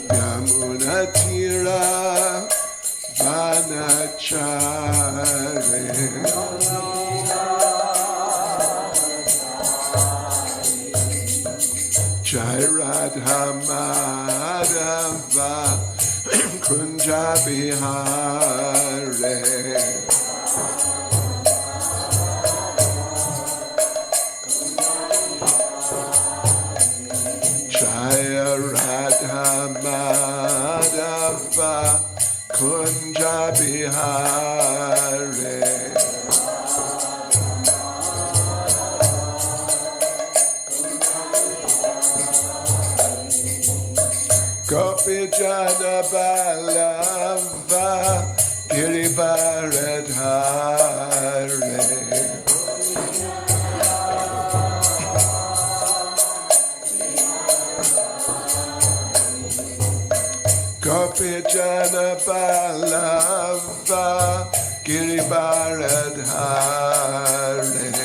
Yamuna Tira Vanachare Jai Radha Madhava Kunja Bihare Jaya Radha Madhava Kunja Bihare Gopi Jana Balava Girivaradhare Gopi Jana Balava Girivaradhare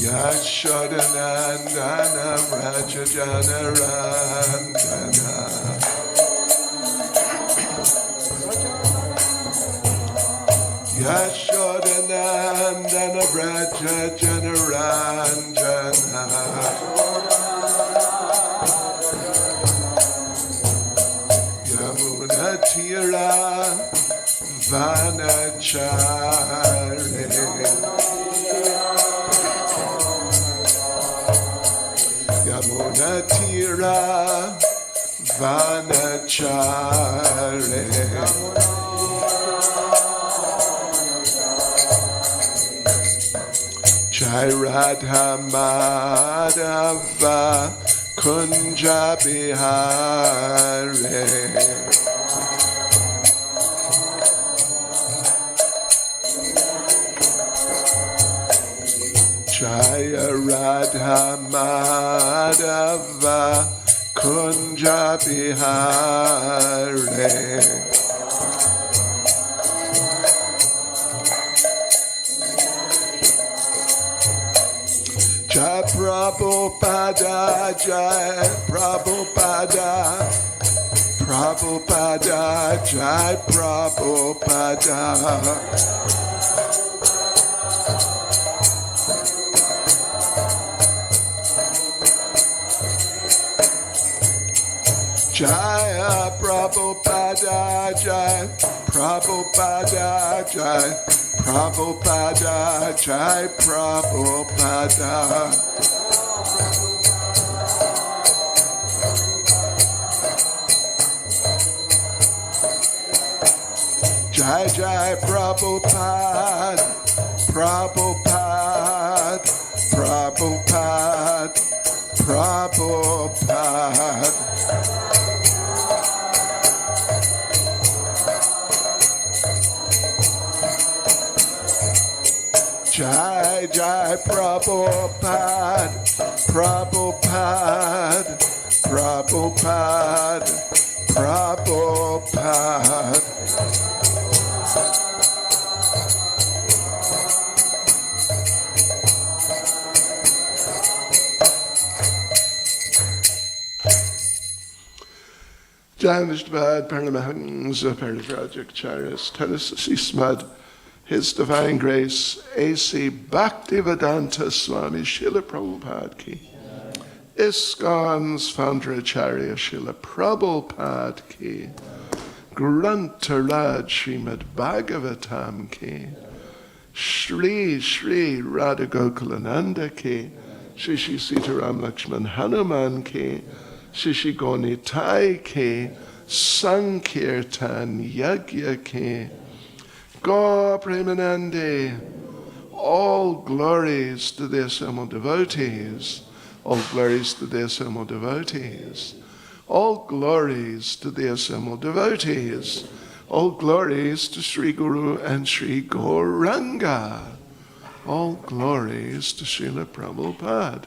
Yashodanandana Rajajana Randana Yashodanandana Rajajana Randana Yamuna Tira Vanachare Yamuna Tira Vanachare Jai Radha Madhava Kunja Bihare Jaya Radha Madhava Kunja Bihare Jai Prabhupada Jai Prabhupada Prabhupada Jai Prabhupada Jaya Prabhupada Jai Prabhupada Jai Prabhupada Jai Prabhupada Jai Jai Prabhupada Prabhupada Prabhupada Prabhupada Jai Jai Prabhupada Prabhupada Prabhupada Prabhupada Janishbad Paramahangs Parifrajik Charis Tennessee Smud His Divine Grace A.C. Bhaktivedanta Swami Srila Prabhupada Ki ISKCON's founder Acharya Srila Prabhupada Ki Grantharaj Srimad Bhagavatam Ki Shri Shri Radha Gokulananda Ki Shri Shri Sitaram Lakshman Hanuman Ki Shri Shri Gonitai Ki Sankirtan Yagya Ki Gaur Premanande, all glories to the assembled devotees, all glories to the assembled devotees, all glories to the assembled devotees, all glories to Sri Guru and Sri Gauranga, all glories to Srila Prabhupada.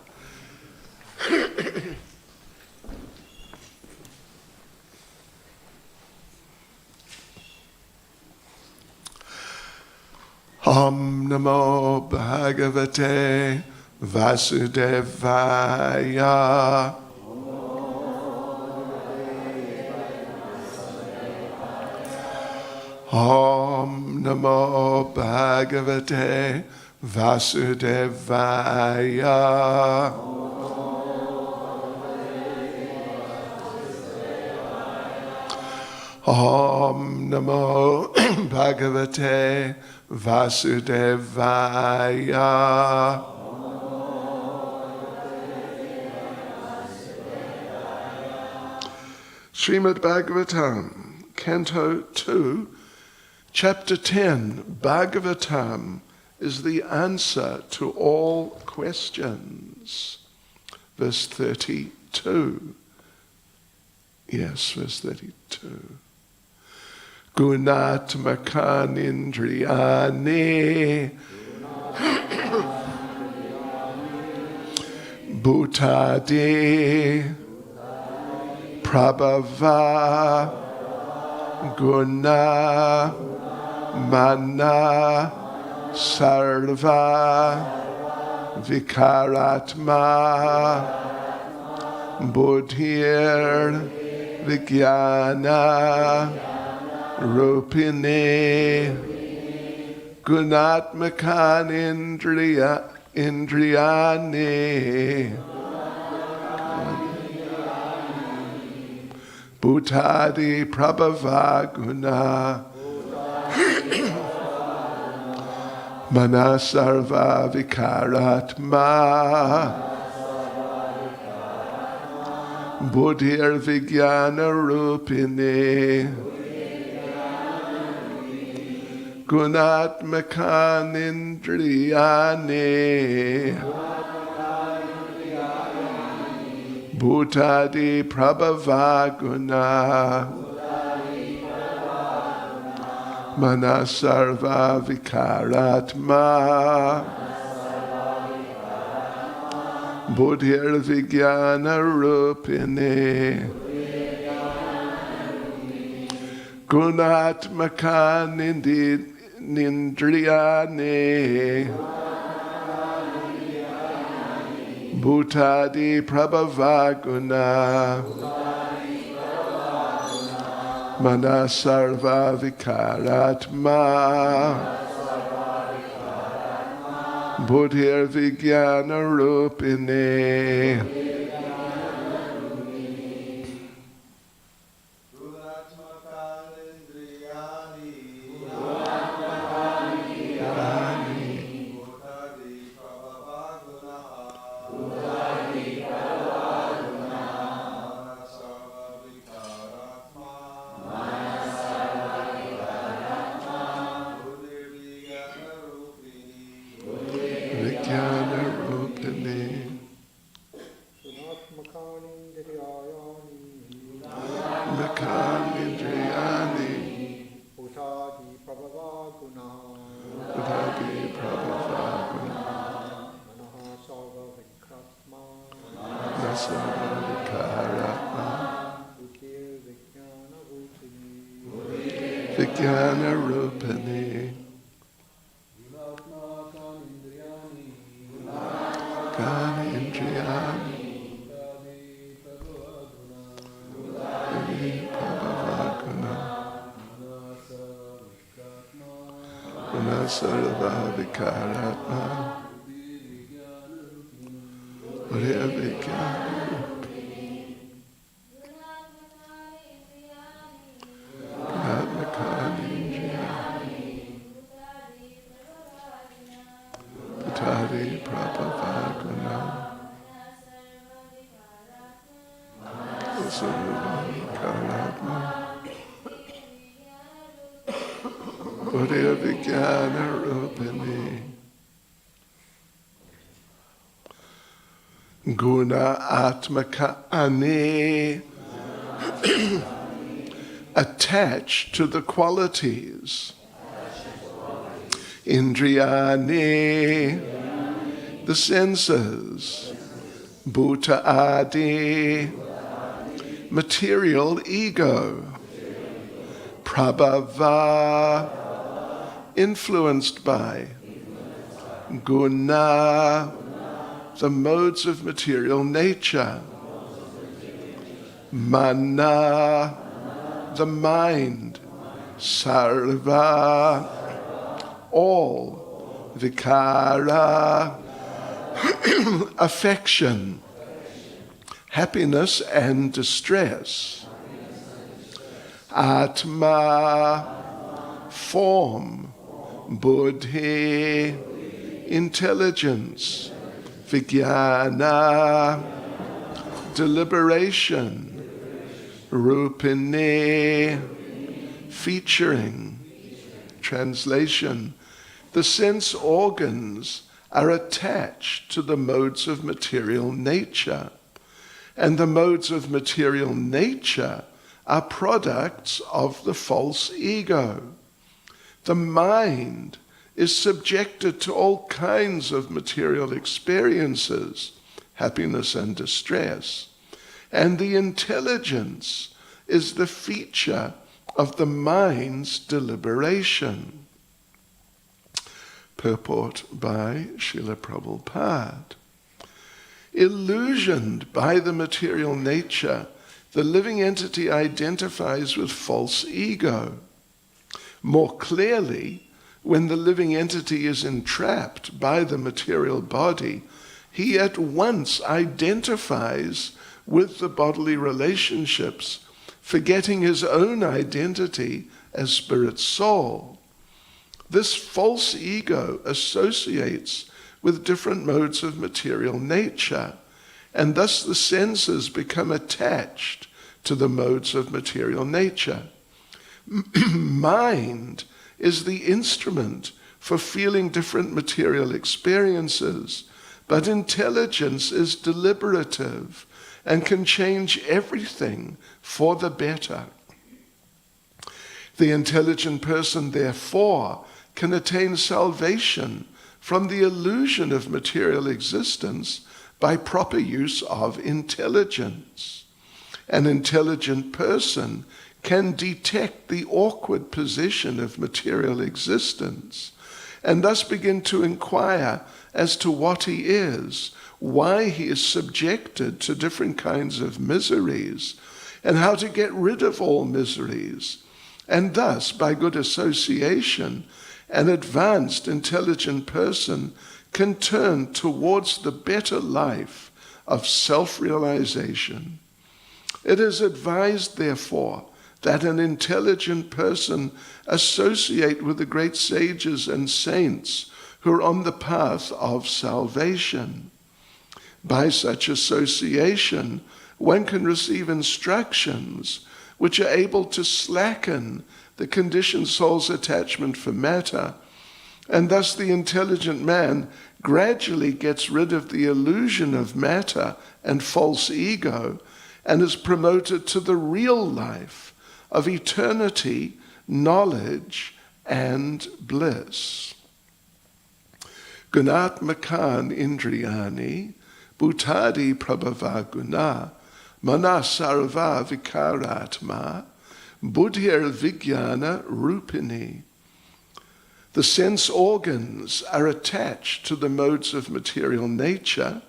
Om Namo Bhagavate Vasudevaya. Om Namo Bhagavate Vasudevaya. Om Namo Bhagavate Vasudevaya. Srimad Bhagavatam, Canto 2, Chapter 10, Bhagavatam is the answer to all questions. Verse 32. Yes, verse 32. Gunatmakan indriyani bhutadi prabhava guna mana sarva vikaratma buddhir vijnana rupini gunatmakan indriyani bhutadi prabhava guna manasarva vikaratma buddhir vijnana rupini gunatmakan indriyani bhutadi prabhava guna manasarva vikaratma buddhir vijnana rupini gunatmakan indriyani bhutadi prabhava guna manasarva vikaratma buddhir vijnana rupini vijnana rupini kan indriyani prabhava guna manasarva vikaratma buddhir vijnana bhutadi prabhava guna manasarva vikaratma buddhir vijnana rupini guna atmaka ani attached to the qualities. Indriyani, the senses. Bhuta adi, material ego. Prabhava, influenced by guna, the modes of material nature, mana, the mind, sarva, all, vikara, affection, happiness and distress, atma, form, buddhi, intelligence, vijnana, deliberation, rupini, featuring. Translation: the sense organs are attached to the modes of material nature, and the modes of material nature are products of the false ego. The mind is subjected to all kinds of material experiences, happiness and distress, and the intelligence is the feature of the mind's deliberation. Purport by Srila Prabhupada. Illusioned by the material nature, the living entity identifies with false ego. More clearly, when the living entity is entrapped by the material body, he at once identifies with the bodily relationships, forgetting his own identity as spirit soul. This false ego associates with different modes of material nature, and thus the senses become attached to the modes of material nature. Mind is the instrument for feeling different material experiences, but intelligence is deliberative and can change everything for the better. The intelligent person, therefore, can attain salvation from the illusion of material existence by proper use of intelligence. An intelligent person can detect the awkward position of material existence and thus begin to inquire as to what he is, why he is subjected to different kinds of miseries, and how to get rid of all miseries. And thus, by good association, an advanced, intelligent person can turn towards the better life of self-realization. It is advised, therefore, that an intelligent person associate with the great sages and saints who are on the path of salvation. By such association, one can receive instructions which are able to slacken the conditioned soul's attachment for matter, and thus the intelligent man gradually gets rid of the illusion of matter and false ego and is promoted to the real life of eternity, knowledge, and bliss. Gunatmakan indriyani bhutadi prabhava guna manasarva vikaratma buddhir vijnana rupini. The sense organs are attached to the modes of material nature,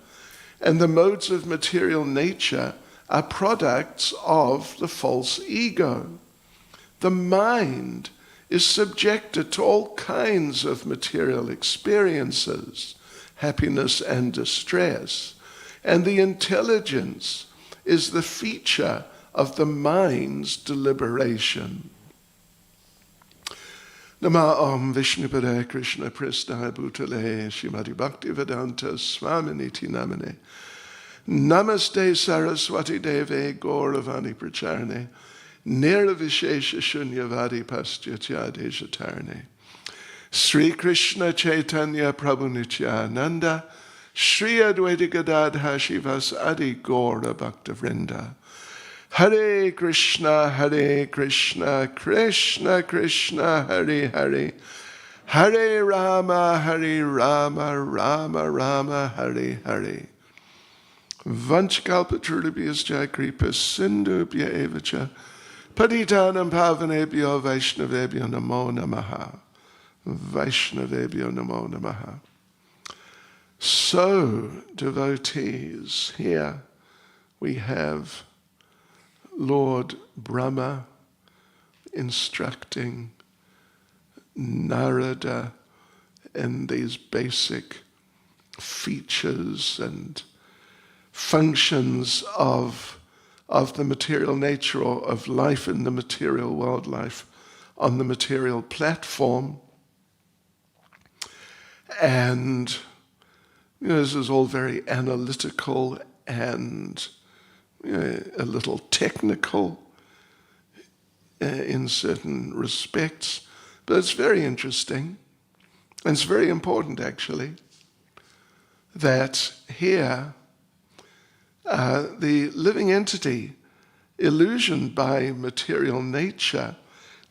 and the modes of material nature are products of the false ego. The mind is subjected to all kinds of material experiences, happiness and distress, and the intelligence is the feature of the mind's deliberation. Nama Om Vishnupada Krishna Pristha Bhutale Srimati Bhaktivedanta Swaminiti Namane Namaste Saraswati Deve Gauravani Pracharne Nirvishesha Shunyavadi Pastyatya Dejatarne Sri Krishna Chaitanya Prabhu Nityananda Sri Advaita Gadadha Shivas Adi Gaura Bhaktivinoda Hare Krishna, Krishna Krishna, Hare Hare, Hare Rama, Rama Rama, Hare Hare. Vanchkalpatrulabhyascha kripa sindhubhya evacha, Patitanam pavanebhyo vaishnavebhyo namo namaha. Vaishnavebhyo Namo Namaha. So, devotees, here we have Lord Brahma instructing Narada in these basic features and functions of the material nature, or of life in the material world, life on the material platform. And this is all very analytical and a little technical in certain respects, but it's very interesting, and it's very important actually, that here the living entity, illusioned by material nature,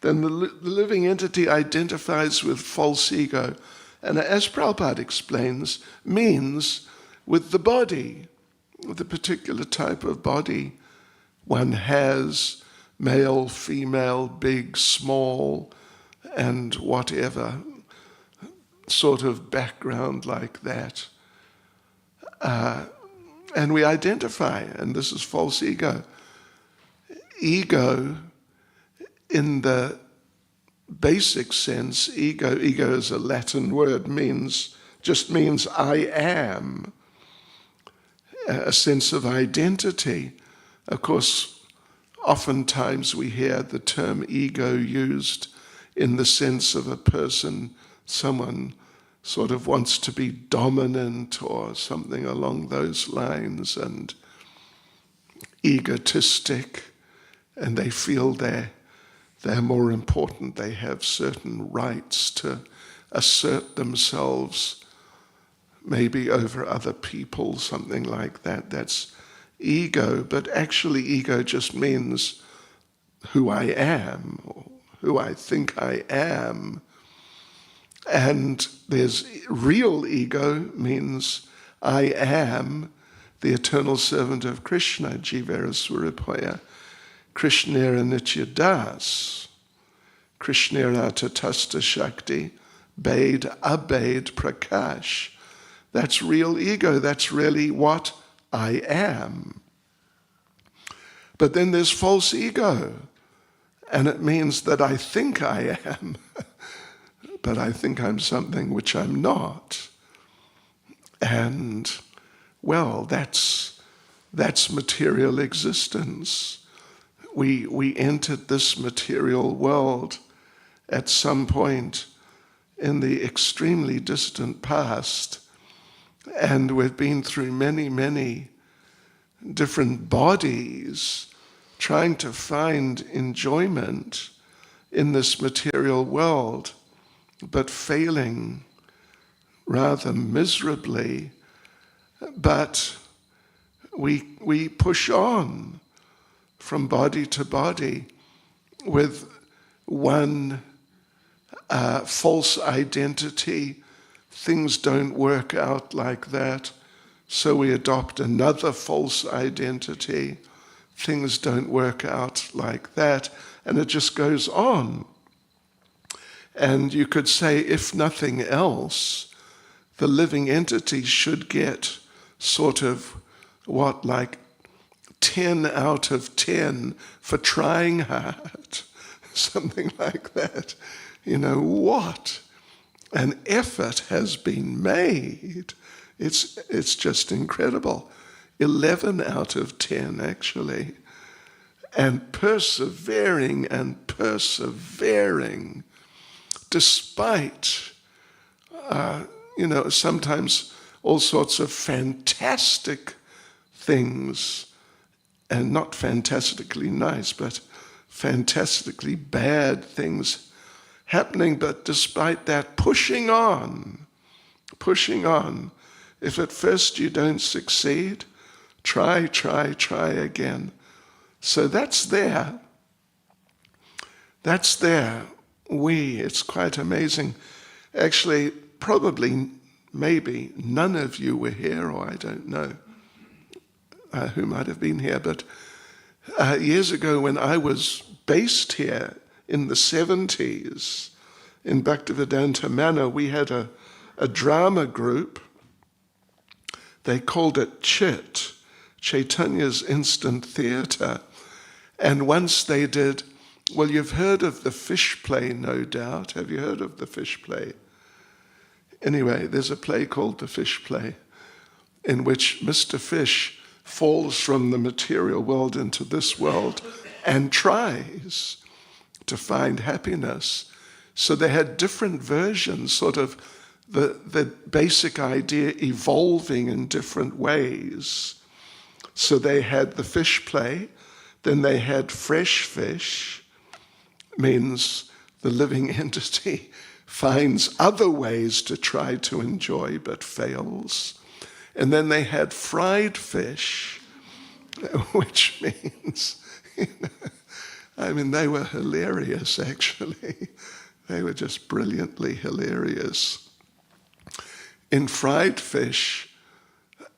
then the living entity identifies with false ego, and as Prabhupada explains, means with the body, with the particular type of body one has, male, female, big, small, and whatever sort of background like that. And we identify, and this is false ego. Ego, in the basic sense, ego is a Latin word, just means I am, a sense of identity. Of course, oftentimes we hear the term ego used in the sense of a person, someone sort of wants to be dominant or something along those lines, and egotistic, and they feel they're more important, they have certain rights to assert themselves maybe over other people, something like that. That's ego, but actually ego just means who I am, or who I think I am. And there's real ego, means I am the eternal servant of Krishna, Jivera Surabhaya, Krishnera Nitya Das, Krishnera Tatasta Shakti, Bade Abade Prakash. That's real ego, that's really what I am. But then there's false ego, and it means that I think I am, but I think I'm something which I'm not. And, well, that's material existence. We entered this material world at some point in the extremely distant past, and we've been through many, many different bodies trying to find enjoyment in this material world, but failing rather miserably. But we push on from body to body with one false identity. Things don't work out like that, so we adopt another false identity. Things don't work out like that, and it just goes on. And you could say, if nothing else, the living entity should get sort of like 10 out of 10 for trying hard, something like that. What an effort has been made. It's just incredible. 11 out of 10, actually. And persevering, despite, sometimes all sorts of fantastic things, and not fantastically nice, but fantastically bad things happening, but despite that, pushing on. If at first you don't succeed, try again. So that's there. It's quite amazing. Actually, probably, maybe, none of you were here, or I don't know who might have been here, but years ago when I was based here in the 70s, in Bhaktivedanta Manor, we had a drama group. They called it CHIT, Chaitanya's Instant Theatre. And once they did, well, you've heard of the fish play, no doubt. Have you heard of the fish play? Anyway, there's a play called The Fish Play, in which Mr. Fish falls from the material world into this world and tries to find happiness. So they had different versions, sort of the basic idea evolving in different ways. So they had the fish play, then they had fresh fish, means the living entity finds other ways to try to enjoy but fails. And then they had fried fish, which means, I mean, they were hilarious, actually. They were just brilliantly hilarious. In fried fish,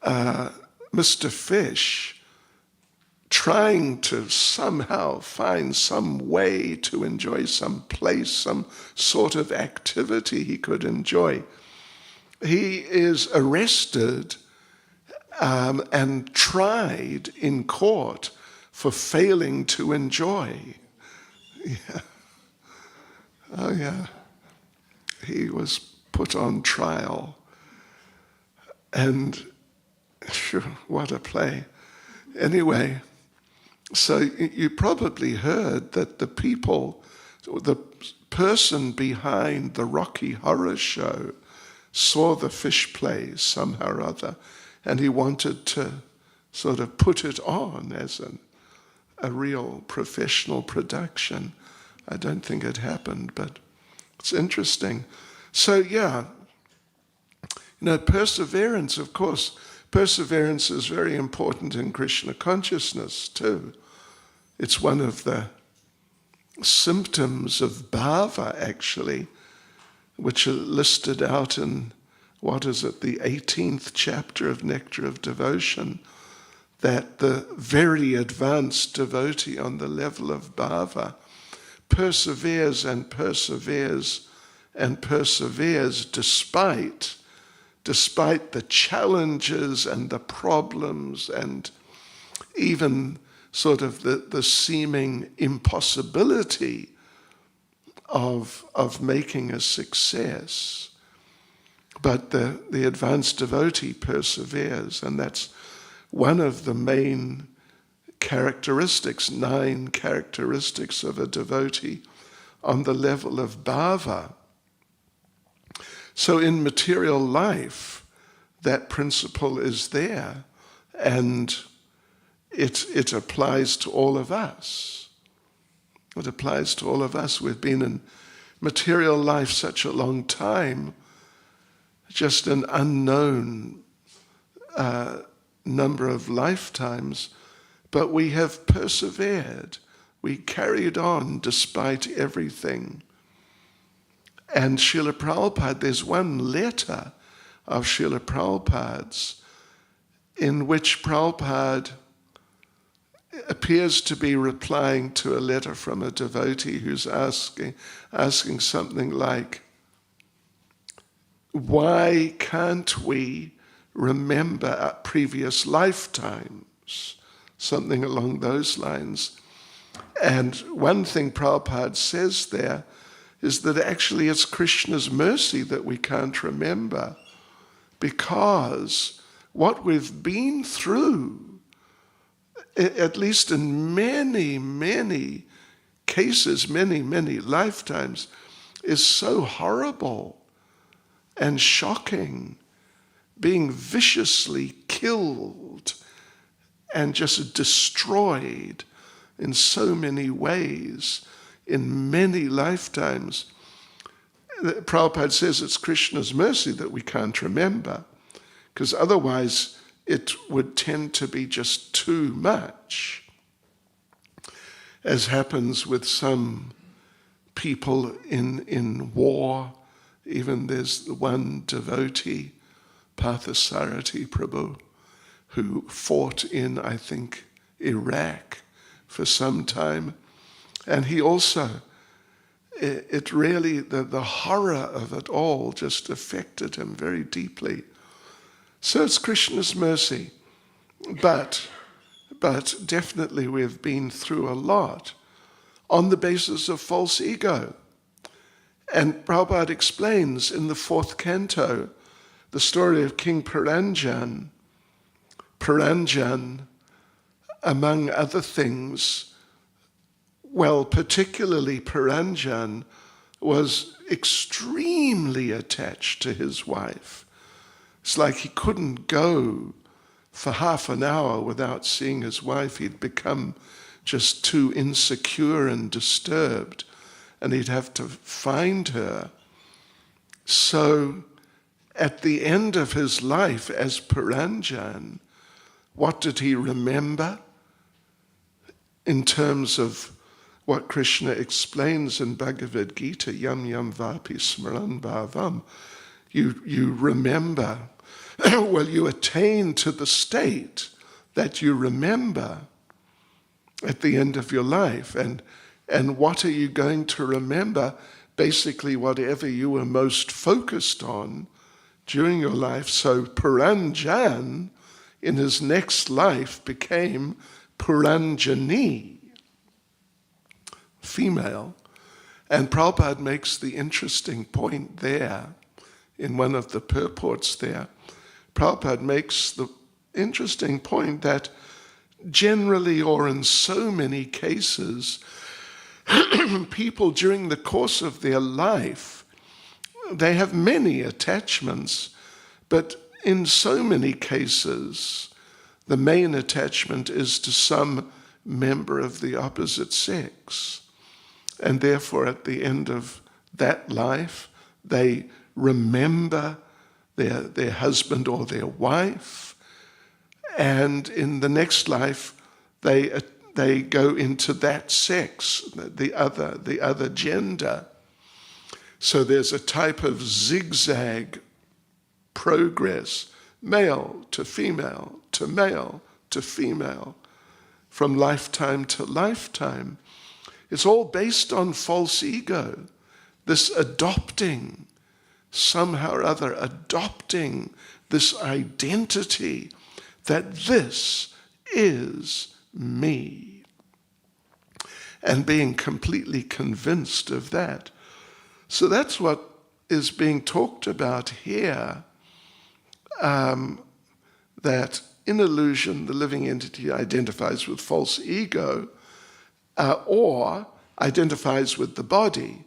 Mr. Fish, trying to somehow find some way to enjoy some place, some sort of activity he could enjoy, he is arrested and tried in court for failing to enjoy. Yeah. Oh yeah. He was put on trial. And sure, what a play. Anyway, so you probably heard that the person behind the Rocky Horror Show saw the fish play somehow or other, and he wanted to sort of put it on as a real professional production. I don't think it happened, but it's interesting. So yeah, perseverance, of course. Perseverance is very important in Krishna consciousness too. It's one of the symptoms of bhava, actually, which are listed out in, the 18th chapter of Nectar of Devotion, that the very advanced devotee on the level of bhava perseveres and perseveres and perseveres despite the challenges and the problems and even sort of the seeming impossibility of making a success. But the advanced devotee perseveres, and that's one of the main characteristics, 9 characteristics of a devotee on the level of bhava. So in material life, that principle is there, and it applies to all of us. It applies to all of us. We've been in material life such a long time, just an unknown number of lifetimes, but we have persevered. We carried on despite everything. And Srila Prabhupada, there's one letter of Srila Prabhupada's in which Prabhupada appears to be replying to a letter from a devotee who's asking something like, why can't we remember our previous lifetimes? Something along those lines. And one thing Prabhupada says there is that actually it's Krishna's mercy that we can't remember, because what we've been through, at least in many, many cases, many, many lifetimes, is so horrible and shocking, being viciously killed and just destroyed in so many ways, in many lifetimes. Prabhupada says it's Krishna's mercy that we can't remember, because otherwise it would tend to be just too much, as happens with some people in war. Even there's one devotee, Parthasarathi Prabhu, who fought in, I think, Iraq for some time. And he also, it really, the horror of it all just affected him very deeply. So it's Krishna's mercy. But definitely we've been through a lot on the basis of false ego. And Prabhupada explains in the 4th canto the story of King Puranjan. Puranjan, among other things, well, particularly Puranjan, was extremely attached to his wife. It's like he couldn't go for half an hour without seeing his wife. He'd become just too insecure and disturbed, and he'd have to find her. So at the end of his life as Puranjan, what did he remember in terms of what Krishna explains in Bhagavad Gita, yam yam vapi smaran bhavam? You remember, well, you attain to the state that you remember at the end of your life. And what are you going to remember? Basically, whatever you were most focused on during your life. So Puranjan, in his next life, became Puranjani, female. And Prabhupada makes the interesting point there, in one of the purports there. Prabhupada makes the interesting point that generally, or in so many cases, people during the course of their life, they have many attachments, but in so many cases, the main attachment is to some member of the opposite sex. And therefore, at the end of that life, they remember their husband or their wife, and in the next life, they go into that sex, the other gender. So there's a type of zigzag progress, male to female, to male to female, from lifetime to lifetime. It's all based on false ego, this adopting, somehow or other adopting this identity that this is me, and being completely convinced of that. So that's what is being talked about here, that in illusion the living entity identifies with false ego, or identifies with the body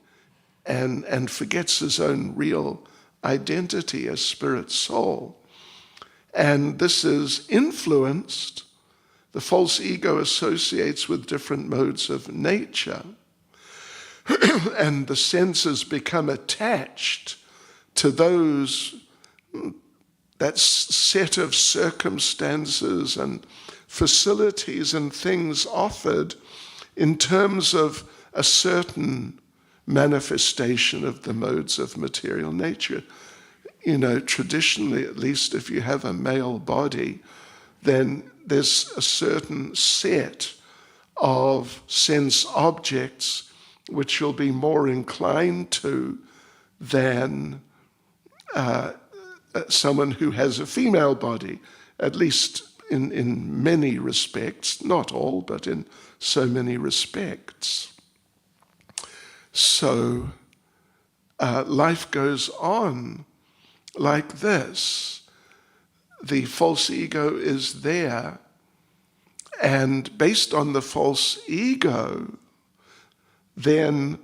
and forgets his own real identity as spirit soul. And this is influenced, the false ego associates with different modes of nature, and the senses become attached to that set of circumstances and facilities and things offered in terms of a certain manifestation of the modes of material nature. You know, traditionally, at least, if you have a male body, then there's a certain set of sense objects which you'll be more inclined to than someone who has a female body, at least in many respects, not all, but in so many respects. So life goes on like this. The false ego is there, and based on the false ego, then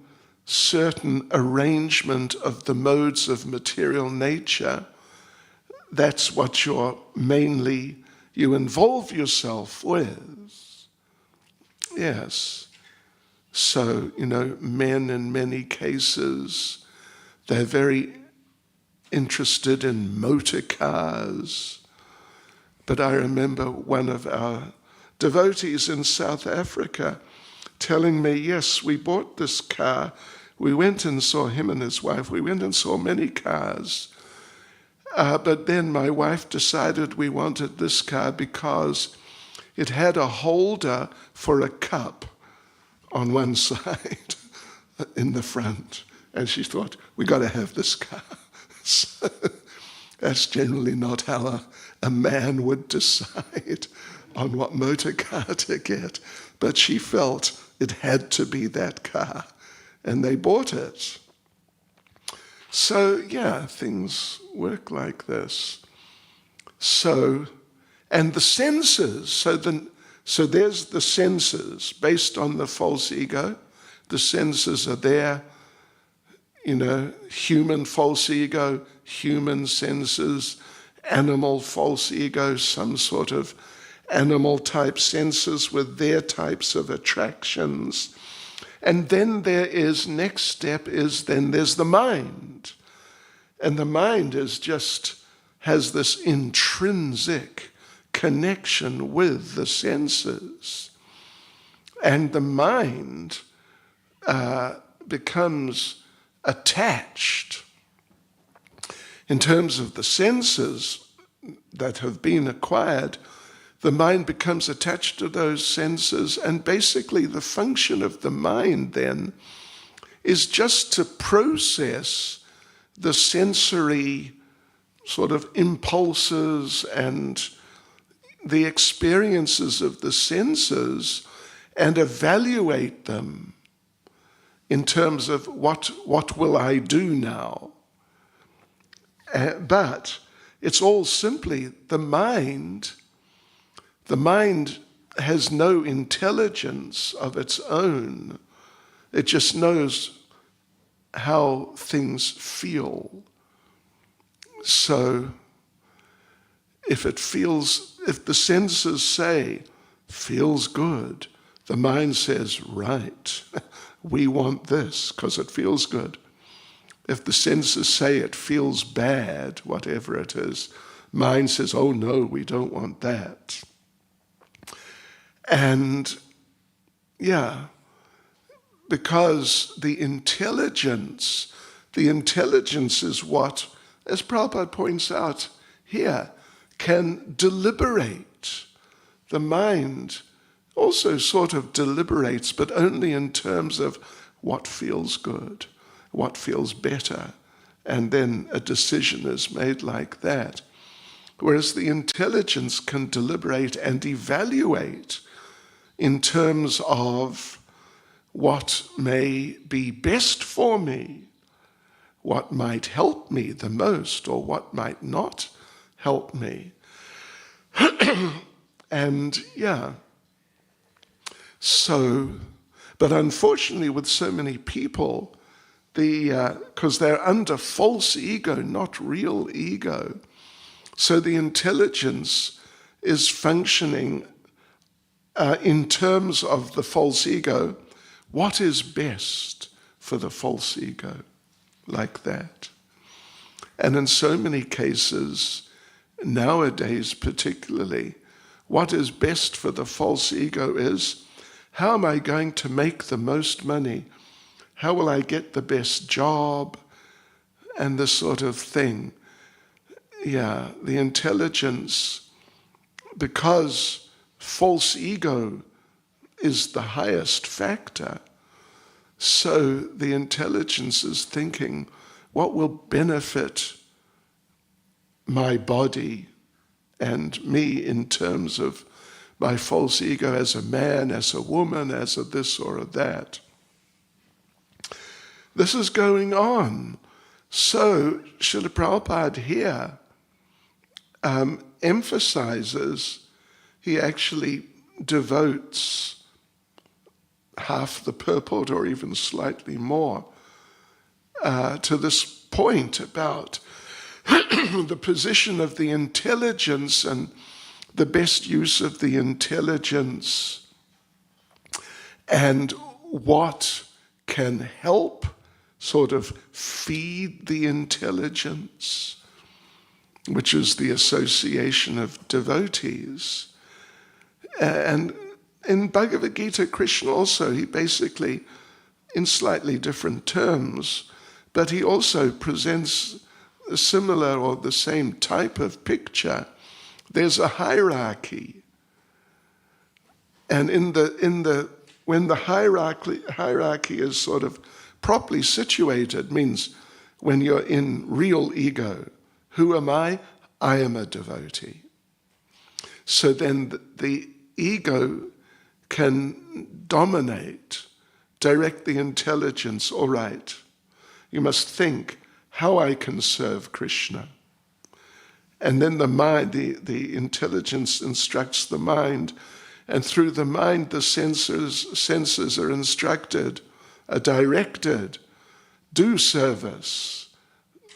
certain arrangement of the modes of material nature, that's what you involve yourself with. Yes. So, men in many cases, they're very interested in motor cars. But I remember one of our devotees in South Africa telling me, yes, we bought this car. We went and saw him and his wife. We went and saw many cars. But then my wife decided we wanted this car because it had a holder for a cup on one side. in the front. And she thought, we got to have this car. So that's generally not how a man would decide on what motor car to get. But she felt it had to be that car, and they bought it. So, yeah, things work like this. So, and the senses, so there's the senses based on the false ego. The senses are there, human false ego, human senses, animal false ego, some sort of animal type senses with their types of attractions. And then there's the mind. And the mind has this intrinsic connection with the senses. And the mind becomes attached. In terms of the senses that have been acquired, the mind becomes attached to those senses, and basically the function of the mind then is just to process the sensory sort of impulses and the experiences of the senses and evaluate them in terms of what will I do now? But it's all simply the mind. The mind has no intelligence of its own. It just knows how things feel. So if the senses say, feels good, the mind says, right, we want this because it feels good. If the senses say it feels bad, whatever it is, mind says, oh no, we don't want that. And yeah, because the intelligence is what, as Prabhupada points out here, can deliberate. The mind also sort of deliberates, but only in terms of what feels good, what feels better, and then a decision is made like that. Whereas the intelligence can deliberate and evaluate in terms of what may be best for me, what might help me the most, or what might not help me. And yeah, so, but unfortunately with so many people, because they're under false ego, not real ego, so the intelligence is functioning in terms of the false ego. What is best for the false ego? Like that. And in so many cases, nowadays particularly, what is best for the false ego is, how am I going to make the most money? How will I get the best job? And this sort of thing. Yeah, the intelligence, because false ego is the highest factor, so the intelligence is thinking, what will benefit my body and me in terms of my false ego as a man, as a woman, as a this or a that. This is going on. So Srila Prabhupada here emphasizes, he actually devotes half the purport or even slightly more to this point about the position of the intelligence and the best use of the intelligence and what can help sort of feed the intelligence, which is the association of devotees. And in Bhagavad Gita, Krishna also, he basically, in slightly different terms, but he also presents a similar or the same type of picture. There's a hierarchy. And when the hierarchy is sort of properly situated means when you're in real ego, who am I? I am a devotee. So then the ego can dominate, direct the intelligence. All right, you must think how I can serve Krishna. And then the mind, the intelligence instructs the mind, and through the mind the senses are instructed, are directed, do service,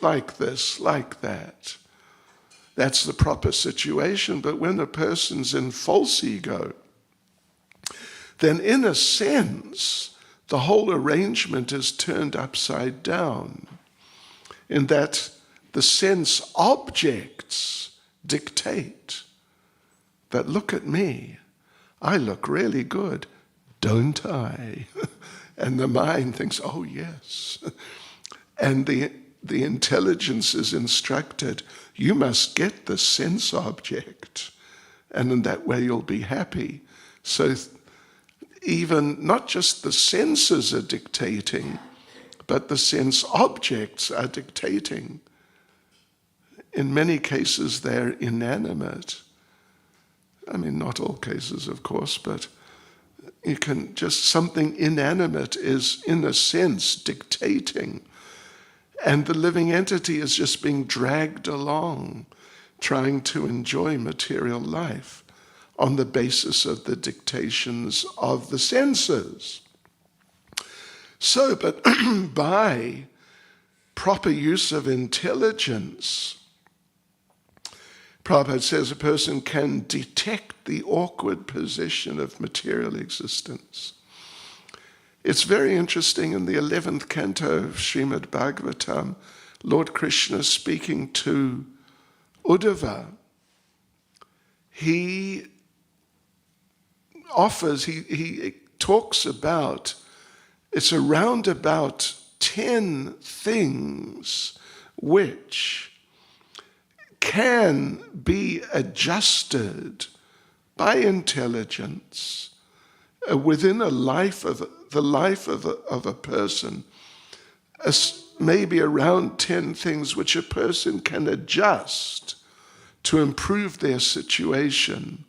like this, like that. That's the proper situation. But when a person's in false ego, then in a sense, the whole arrangement is turned upside down, in that the sense objects dictate that, look at me, I look really good, don't I? And the mind thinks, oh yes. And the intelligence is instructed, you must get the sense object, and in that way you'll be happy. So even not just the senses are dictating, but the sense objects are dictating. In many cases they're inanimate. I mean, not all cases, of course, but you can just, something inanimate is in a sense dictating, and the living entity is just being dragged along, trying to enjoy material life on the basis of the dictations of the senses. So, but by proper use of intelligence, Prabhupada says a person can detect the awkward position of material existence. It's very interesting, in the 11th canto of Srimad Bhagavatam, Lord Krishna speaking to Uddhava, he talks about, it's around about 10 things which can be adjusted by intelligence within the life of a person, maybe around 10 things which a person can adjust to improve their situation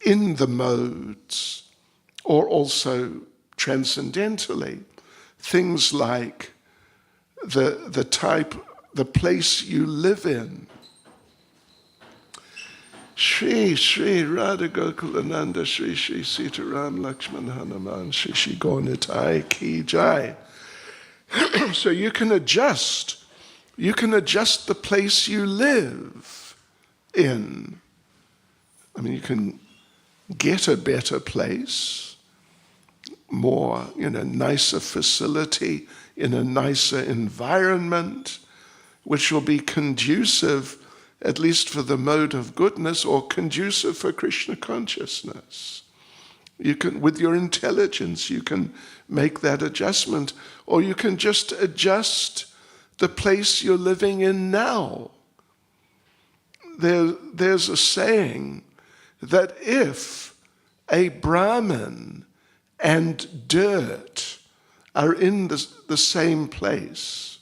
in the modes, or also transcendentally. Things like the place you live in. Shri Shri Radha Gokulananda Shri Shri Sitaram Lakshman Hanuman Shri Shri Gaunitai Ki Jai. So you can adjust the place you live in. I mean, you can get a better place, more, nicer facility in a nicer environment, which will be conducive, at least for the mode of goodness, or conducive for Krishna consciousness. You can, with your intelligence, you can make that adjustment, or you can just adjust the place you're living in now. There's a saying that if a Brahmin and dirt are in the same place,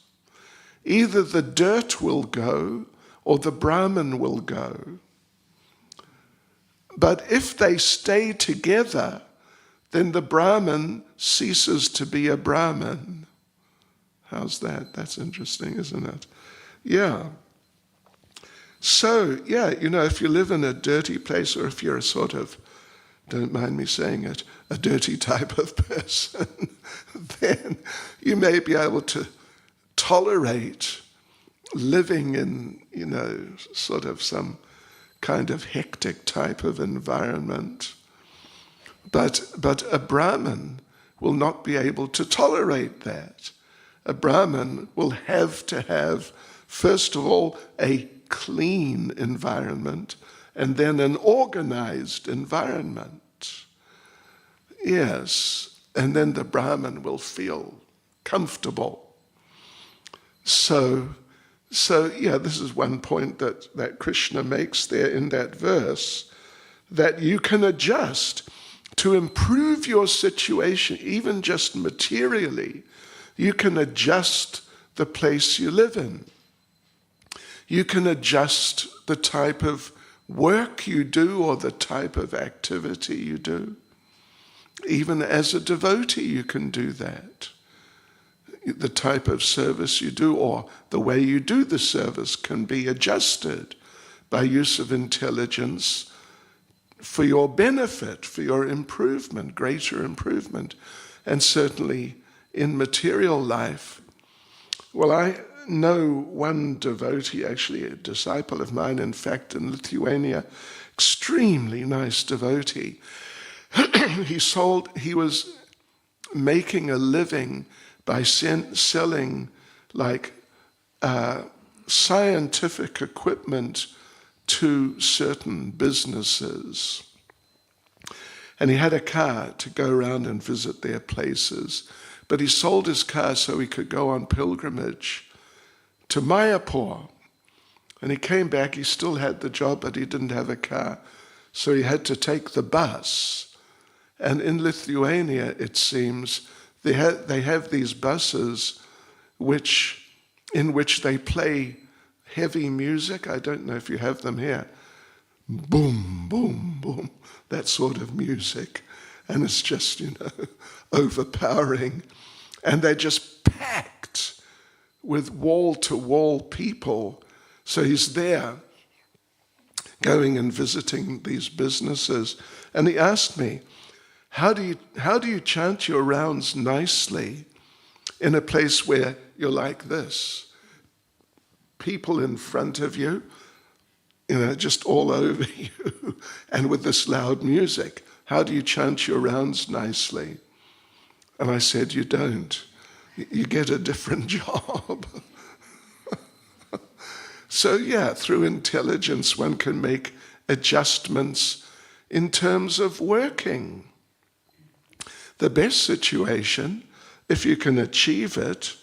either the dirt will go or the Brahmin will go. But if they stay together, then the Brahmin ceases to be a Brahmin. How's that? That's interesting, isn't it? Yeah. So, if you live in a dirty place, or if you're a sort of, don't mind me saying it, a dirty type of person, then you may be able to tolerate living in, sort of some kind of hectic type of environment. But a Brahmin will not be able to tolerate that. A Brahmin will have to have, first of all, a clean environment, and then an organized environment. Yes, and then the Brahmin will feel comfortable. So this is one point that Krishna makes there in that verse, that you can adjust to improve your situation, even just materially. You can adjust the place you live in. You can adjust the type of work you do or the type of activity you do. Even as a devotee, you can do that. The type of service you do or the way you do the service can be adjusted by use of intelligence for your benefit, for your improvement, greater improvement. And certainly in material life. Well, I know one devotee, actually a disciple of mine, in fact, in Lithuania, extremely nice devotee. He was making a living by selling like scientific equipment to certain businesses. And he had a car to go around and visit their places. But he sold his car so he could go on pilgrimage to Mayapur. And he came back, he still had the job, but he didn't have a car. So he had to take the bus. And in Lithuania, it seems, they have these buses in which they play heavy music. I don't know if you have them here. Boom, boom, boom, that sort of music. And it's just, overpowering. And they're just packed with wall-to-wall people. So he's there going and visiting these businesses. And he asked me, how do you chant your rounds nicely in a place where you're like this? People in front of you, just all over you, and with this loud music. How do you chant your rounds nicely? And I said, you don't. You get a different job. So yeah, through intelligence one can make adjustments in terms of working. The best situation, if you can achieve it,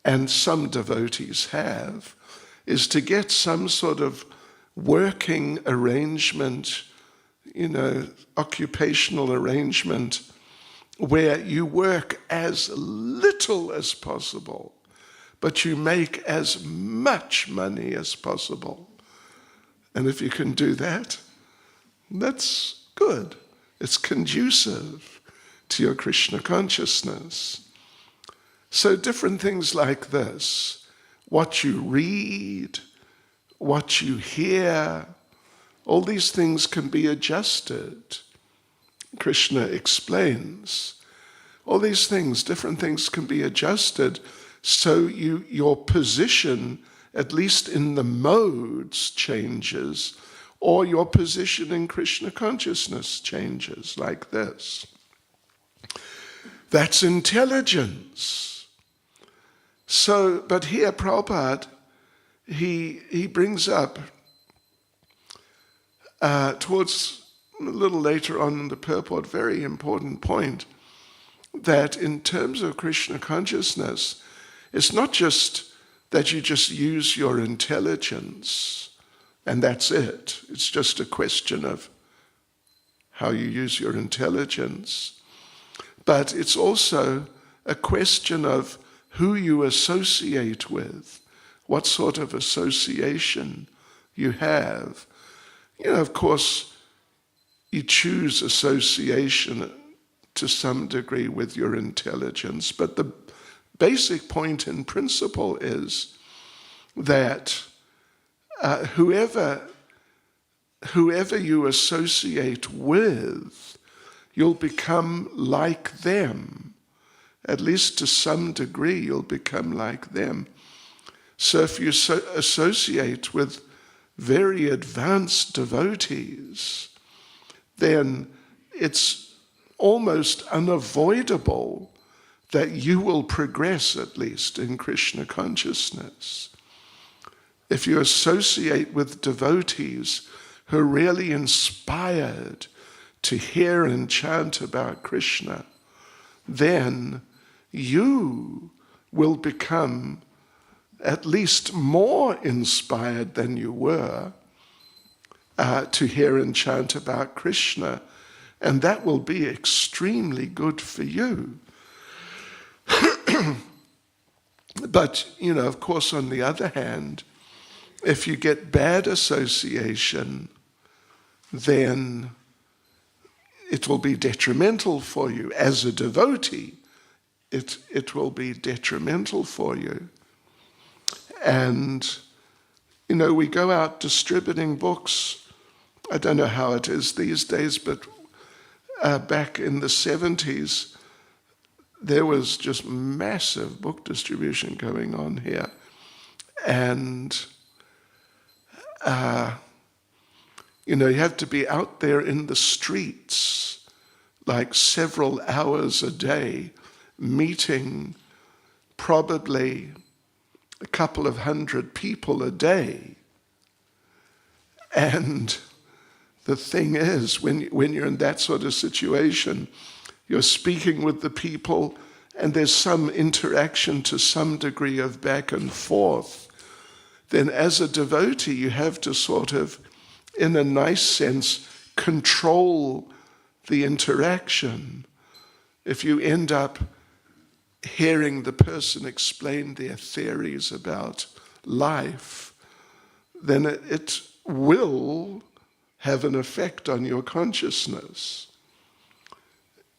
and some devotees have, is to get some sort of working arrangement, occupational arrangement, where you work as little as possible, but you make as much money as possible. And if you can do that, that's good. It's conducive to your Krishna consciousness. So different things like this, what you read, what you hear, all these things can be adjusted. Krishna explains. All these things, different things can be adjusted so your position, at least in the modes, changes, or your position in Krishna consciousness changes, like this. That's intelligence. So, but here Prabhupada, he brings up towards a little later on in the purport, very important point, that in terms of Krishna consciousness, it's not just that you just use your intelligence and that's it. It's just a question of how you use your intelligence. But it's also a question of who you associate with, what sort of association you have. Of course, you choose association to some degree with your intelligence, but the basic point in principle is that whoever you associate with, you'll become like them. At least to some degree, you'll become like them. So if you associate with very advanced devotees, then it's almost unavoidable that you will progress, at least in Krishna consciousness. If you associate with devotees who are really inspired to hear and chant about Krishna, then you will become at least more inspired than you were to hear and chant about Krishna. And that will be extremely good for you. But, of course, on the other hand, if you get bad association, then it will be detrimental for you. As a devotee, it will be detrimental for you. And, we go out distributing books. I don't know how it is these days, but back in the 70s, there was just massive book distribution going on here. And, you have to be out there in the streets like several hours a day, meeting probably a couple of hundred people a day. And the thing is, when you're in that sort of situation, you're speaking with the people and there's some interaction to some degree of back and forth. Then as a devotee, you have to sort of, in a nice sense, control the interaction. If you end up hearing the person explain their theories about life, then it will have an effect on your consciousness.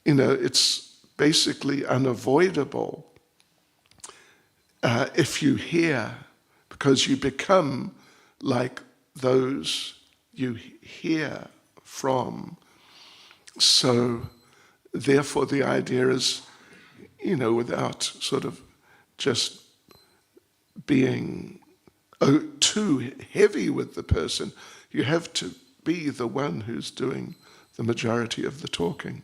It's basically unavoidable if you hear, because you become like those you hear from. So therefore the idea is, without sort of just being too heavy with the person, you have to be the one who's doing the majority of the talking.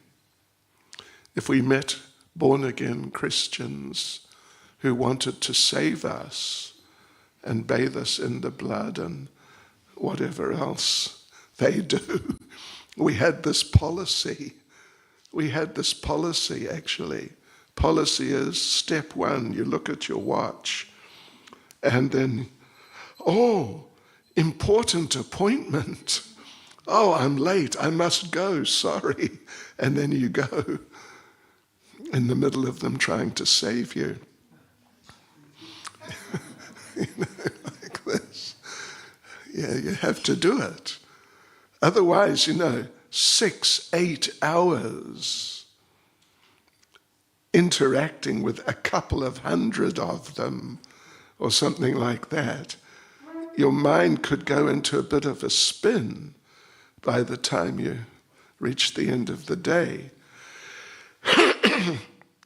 If we met born-again Christians who wanted to save us and bathe us in the blood and whatever else they do, we had this policy. Actually. Policy is step one, you look at your watch, and then, important appointment. Oh, I'm late, I must go, sorry. And then you go in the middle of them trying to save you. Like this. Yeah, you have to do it. Otherwise, 6-8 hours interacting with a couple of hundred of them or something like that, your mind could go into a bit of a spin by the time you reach the end of the day.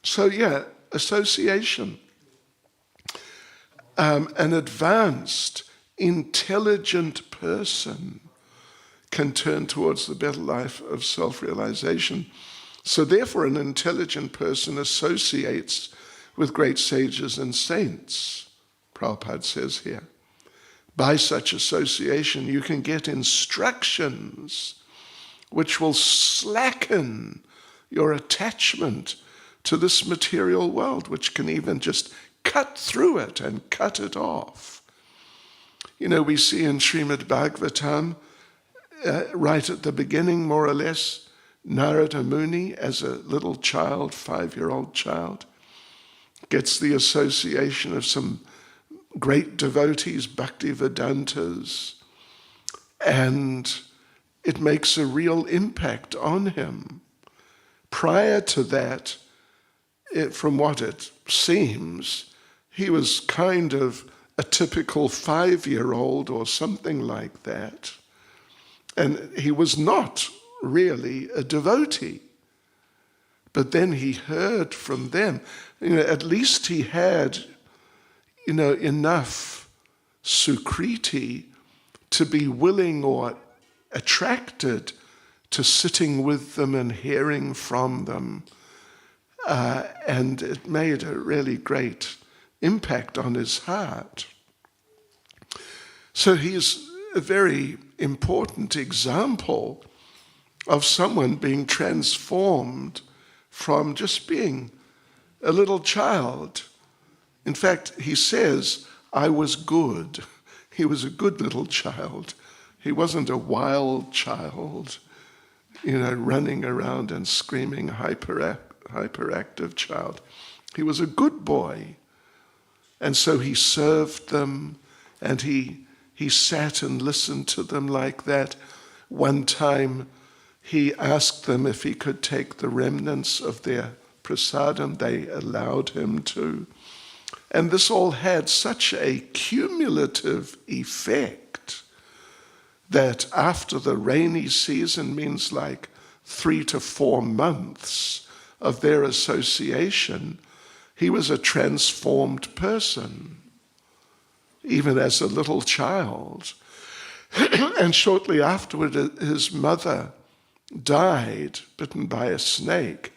So association. An advanced, intelligent person can turn towards the better life of self-realization. So therefore an intelligent person associates with great sages and saints, Prabhupada says here. By such association you can get instructions which will slacken your attachment to this material world, which can even just cut through it and cut it off. We see in Srimad Bhagavatam, right at the beginning, more or less, Narada Muni, as a little child, 5-year-old child, gets the association of some great devotees, Bhaktivedantas, and it makes a real impact on him. Prior to that, from what it seems, he was kind of a typical 5-year-old or something like that. And he was not really a devotee. But then he heard from them. At least he had, enough sukriti to be willing or attracted to sitting with them and hearing from them. And it made a really great impact on his heart. So he's a very important example of someone being transformed from just being a little child. In fact, he says, I was good. He was a good little child. He wasn't a wild child, running around and screaming, hyperactive child. He was a good boy. And so he served them, and he sat and listened to them like that. One time he asked them if he could take the remnants of their prasadam. They allowed him to. And this all had such a cumulative effect that after the rainy season, means like 3 to 4 months of their association, he was a transformed person, even as a little child. And shortly afterward, his mother died, bitten by a snake.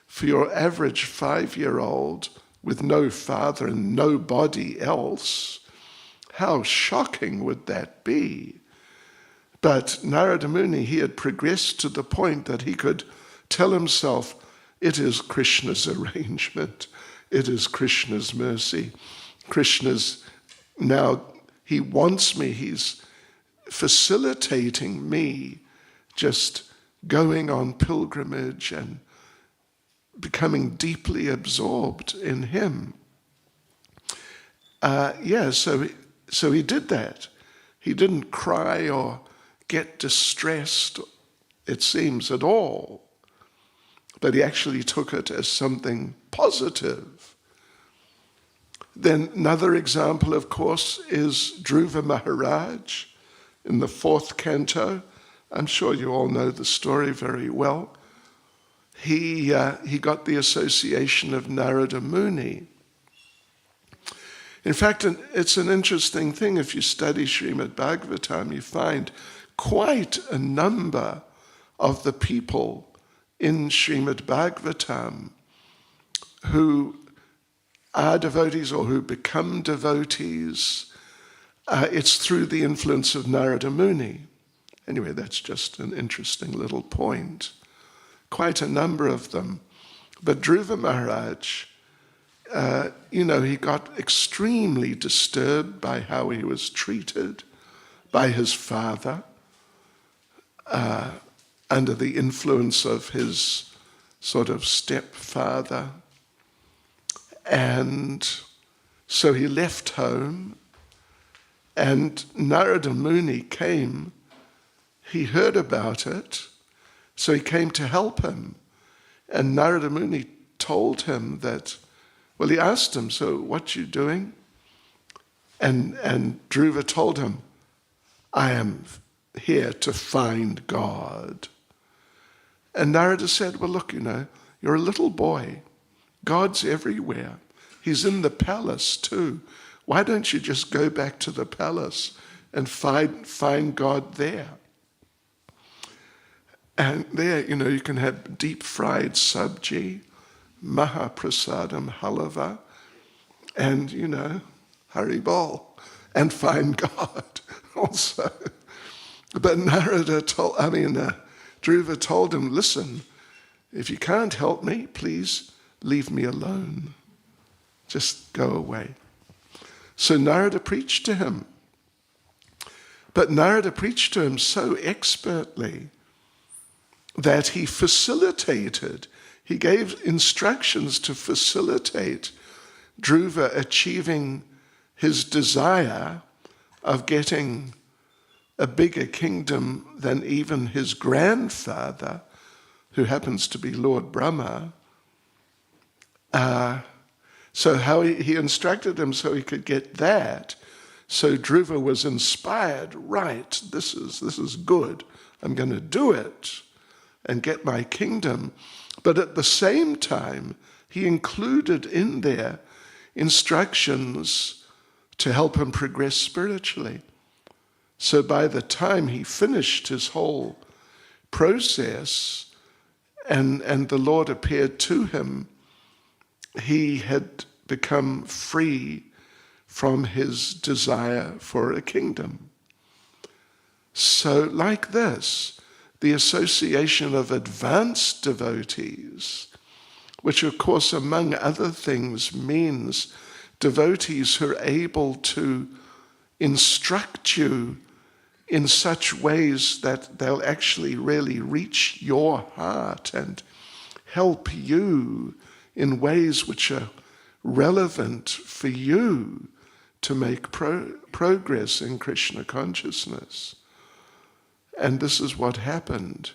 For your average 5-year-old with no father and nobody else, how shocking would that be? But Narada Muni, he had progressed to the point that he could tell himself, it is Krishna's arrangement. It is Krishna's mercy. Krishna's, now he wants me. He's facilitating me just going on pilgrimage and becoming deeply absorbed in him. So he did that. He didn't cry or get distressed, it seems, at all. But he actually took it as something positive. Then another example, of course, is Dhruva Maharaj in the 4th canto. I'm sure you all know the story very well. He got the association of Narada Muni. In fact, it's an interesting thing. If you study Srimad Bhagavatam, you find quite a number of the people in Srimad Bhagavatam who are devotees or who become devotees. It's through the influence of Narada Muni. Anyway, that's just an interesting little point. Quite a number of them. But Dhruva Maharaj, he got extremely disturbed by how he was treated by his father, under the influence of his sort of stepfather. And so he left home, and Narada Muni came. He heard about it, so he came to help him. And Narada Muni told him that, well, he asked him, so what you doing? And Dhruva told him, I am here to find God. And Narada said, well, look, you're a little boy. God's everywhere. He's in the palace too. Why don't you just go back to the palace and find God there? And there, you can have deep fried sabji, mahaprasadam halava, and, haribol, and find God also. But Dhruva told him, listen, if you can't help me, please leave me alone. Just go away. So Narada preached to him. But Narada preached to him so expertly that he facilitated, he gave instructions to facilitate Dhruva achieving his desire of getting a bigger kingdom than even his grandfather, who happens to be Lord Brahma. So how he instructed him so he could get that. So Dhruva was inspired, right, this is good. I'm going to do it and get my kingdom. But at the same time, he included in there instructions to help him progress spiritually. So by the time he finished his whole process and the Lord appeared to him, he had become free from his desire for a kingdom. So like this, the association of advanced devotees, which of course among other things means devotees who are able to instruct you in such ways that they'll actually really reach your heart and help you in ways which are relevant for you to make progress in Krishna consciousness. And this is what happened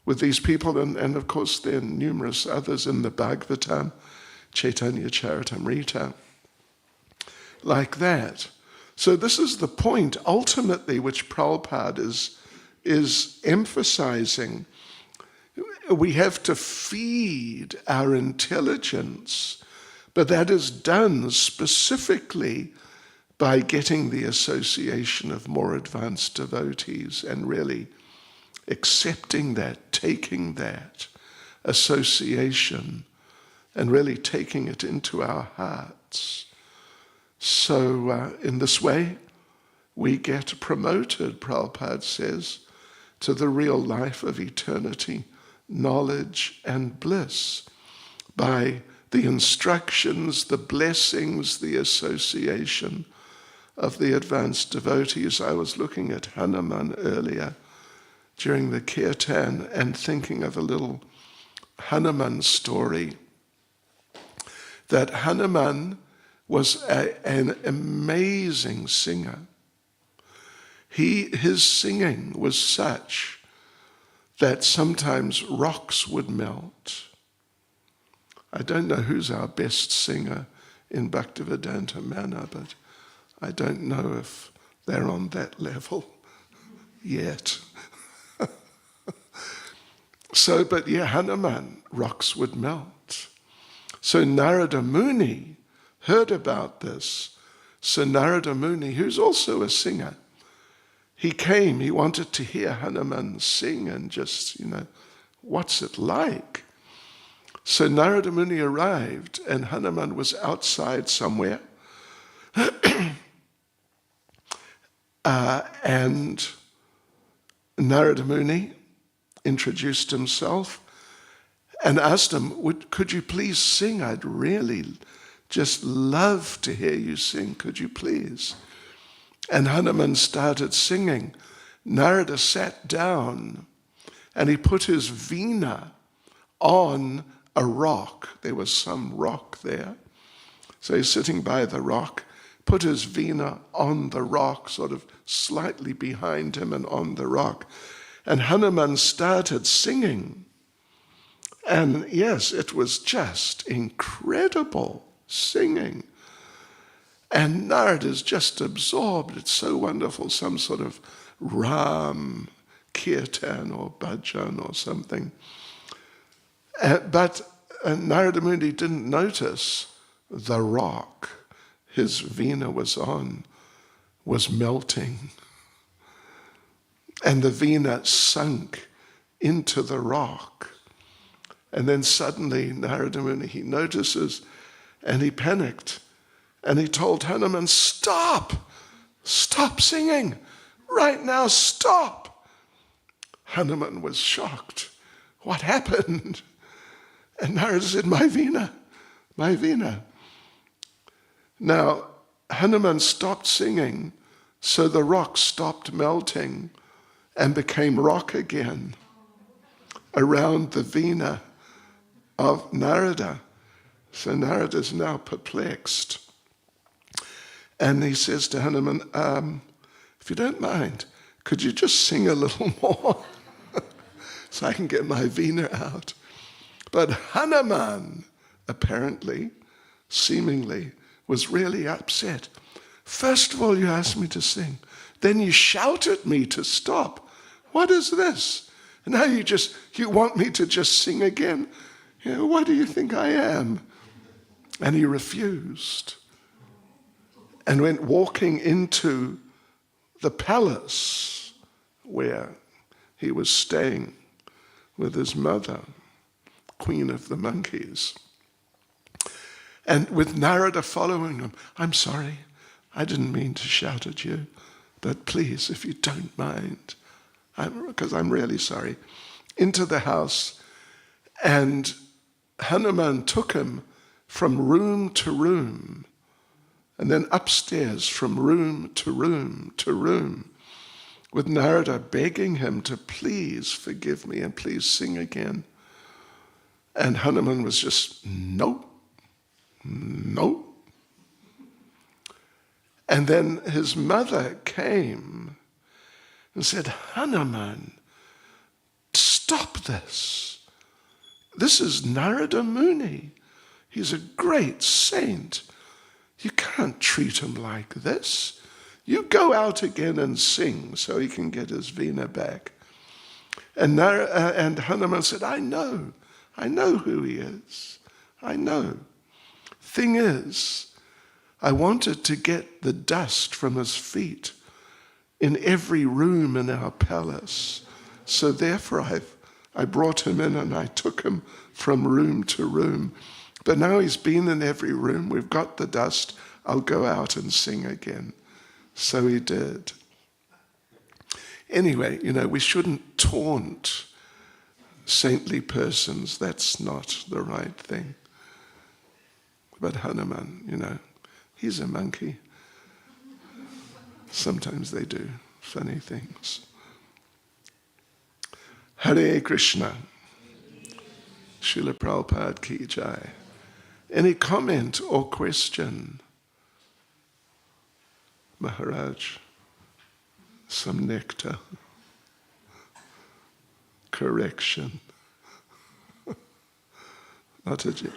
with these people, and of course there are numerous others in the Bhagavatam, Chaitanya Charitamrita, like that. So this is the point, ultimately, which Prabhupada is emphasizing. We have to feed our intelligence, but that is done specifically by getting the association of more advanced devotees and really accepting that, taking that association and really taking it into our hearts. So in this way, we get promoted, Prabhupada says, to the real life of eternity, knowledge and bliss, by the instructions, the blessings, the association of the advanced devotees. I was looking at Hanuman earlier during the kirtan and thinking of a little Hanuman story, that Hanuman was an amazing singer. His singing was such that sometimes rocks would melt. I don't know who's our best singer in Bhaktivedanta Manor, but I don't know if they're on that level yet. So, but yeah, Hanuman, rocks would melt. So Narada Muni heard about this. So Narada Muni, who's also a singer, he came, he wanted to hear Hanuman sing and just, what's it like? So Narada Muni arrived and Hanuman was outside somewhere. And Narada Muni introduced himself and asked him, could you please sing? I'd really just love to hear you sing. Could you please? And Hanuman started singing. Narada sat down and he put his veena on a rock. There was some rock there. So he's sitting by the rock, put his veena on the rock, sort of slightly behind him and on the rock. And Hanuman started singing. And yes, it was just incredible singing. And Narada's just absorbed. It's so wonderful, some sort of Ram kirtan or bhajan or something. But Narada Muni didn't notice the rock his veena was on was melting. And the veena sunk into the rock. And then suddenly Narada Muni, he notices and he panicked. And he told Hanuman, stop singing, right now, stop. Hanuman was shocked. What happened? And Narada said, my veena. Now, Hanuman stopped singing, so the rock stopped melting and became rock again around the veena of Narada. So Narada's now perplexed. And he says to Hanuman, if you don't mind, could you just sing a little more so I can get my veena out? But Hanuman, apparently, seemingly, was really upset. First of all, you asked me to sing. Then you shout at me to stop. What is this? And now you want me to just sing again? What do you think I am? And he refused. And went walking into the palace where he was staying with his mother, Queen of the Monkeys. And with Narada following him, I'm sorry, I didn't mean to shout at you, but please, if you don't mind, because I'm really sorry, into the house. And Hanuman took him from room to room, and then upstairs from room to room to room, with Narada begging him to please forgive me and please sing again. And Hanuman was just, nope, No. And then his mother came and said, Hanuman, stop this. This is Narada Muni. He's a great saint. You can't treat him like this. You go out again and sing so he can get his Veena back. And Hanuman said, I know who he is. I know. Thing is, I wanted to get the dust from his feet in every room in our palace. So therefore I brought him in and I took him from room to room. But now he's been in every room. We've got the dust. I'll go out and sing again. So he did. Anyway, we shouldn't taunt saintly persons. That's not the right thing. But Hanuman, he's a monkey. Sometimes they do funny things. Hare Krishna. Srila Prabhupada ki jai. Any comment or question? Maharaj, some nectar. Correction. Mataji.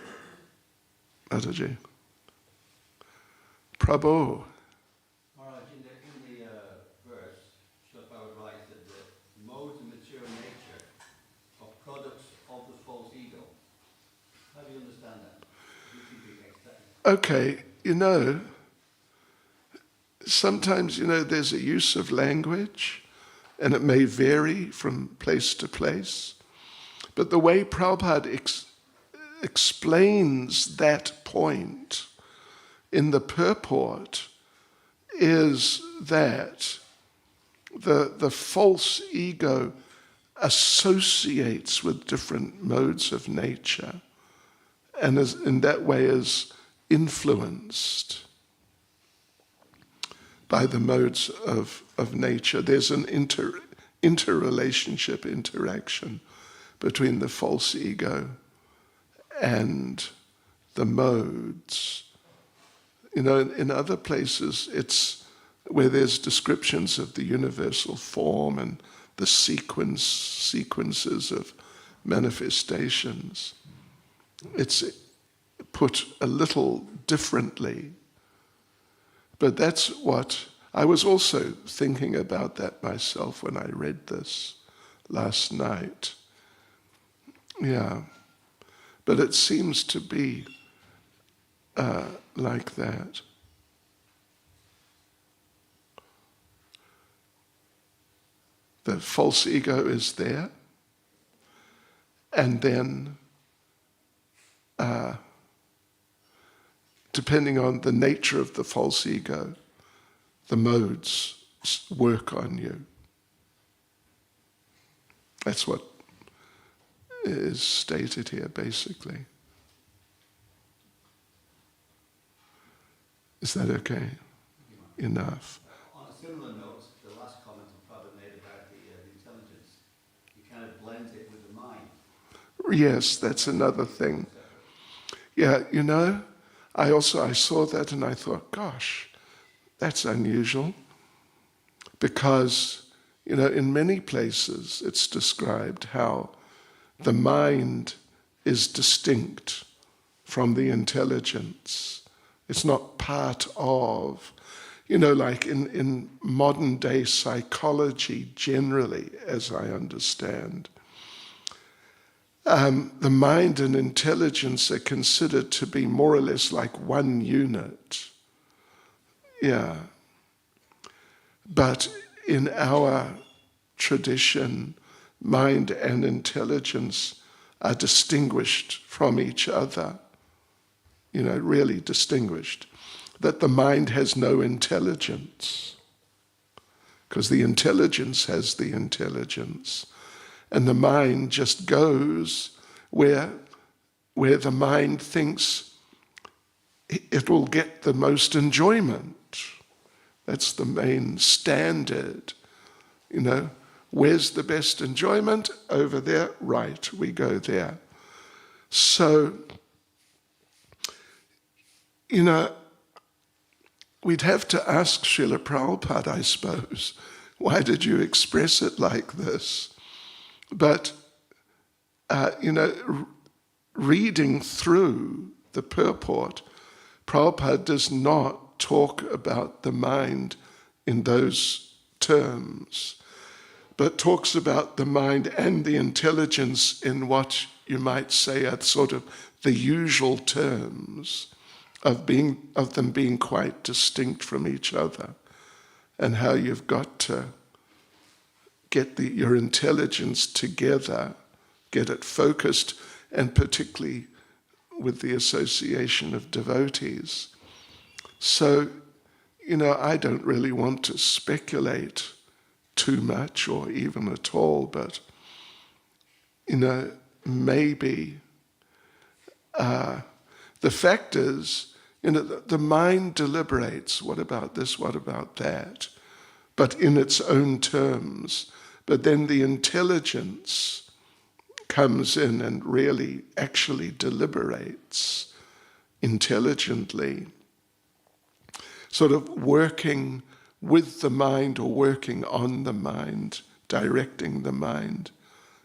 Prabhu. Maharaj, in the verse, Srila Prabhupada writes that the modes of material nature are products of the false ego. How do you understand that? Okay, sometimes, there's a use of language, and it may vary from place to place. But the way Prabhupada explains that point in the purport is that the false ego associates with different modes of nature and in that way is influenced by the modes of nature. There's an interrelationship, interaction between the false ego and the modes. In other places, it's where there's descriptions of the universal form and the sequences of manifestations. It's put a little differently. But that's what I was also thinking about that myself when I read this last night. Yeah. But it seems to be like that. The false ego is there, and then depending on the nature of the false ego, the modes work on you. That's what is stated here, basically. Is that okay? Enough. On a similar note, the last comment Prabhupada made about the intelligence, he kind of blends it with the mind. Yes, that's another thing. Yeah, I saw that and I thought, gosh, that's unusual. Because, in many places it's described how the mind is distinct from the intelligence. It's not part of, like in modern day psychology generally, as I understand. The mind and intelligence are considered to be more or less like one unit. Yeah. But in our tradition, mind and intelligence are distinguished from each other. Really distinguished. That the mind has no intelligence, because the intelligence has the intelligence. And the mind just goes where the mind thinks it will get the most enjoyment. That's the main standard. Where's the best enjoyment? Over there, right, we go there. So, you know, we'd have to ask Srila Prabhupada, I suppose, why did you express it like this? But, reading through the purport, Prabhupada does not talk about the mind in those terms, but talks about the mind and the intelligence in what you might say are sort of the usual terms of them being quite distinct from each other, and how you've got to get your intelligence together, get it focused, and particularly with the association of devotees. So, I don't really want to speculate too much or even at all, but, maybe the fact is, the mind deliberates, what about this, what about that, but in its own terms. But then the intelligence comes in and really actually deliberates intelligently, sort of working with the mind or working on the mind, directing the mind,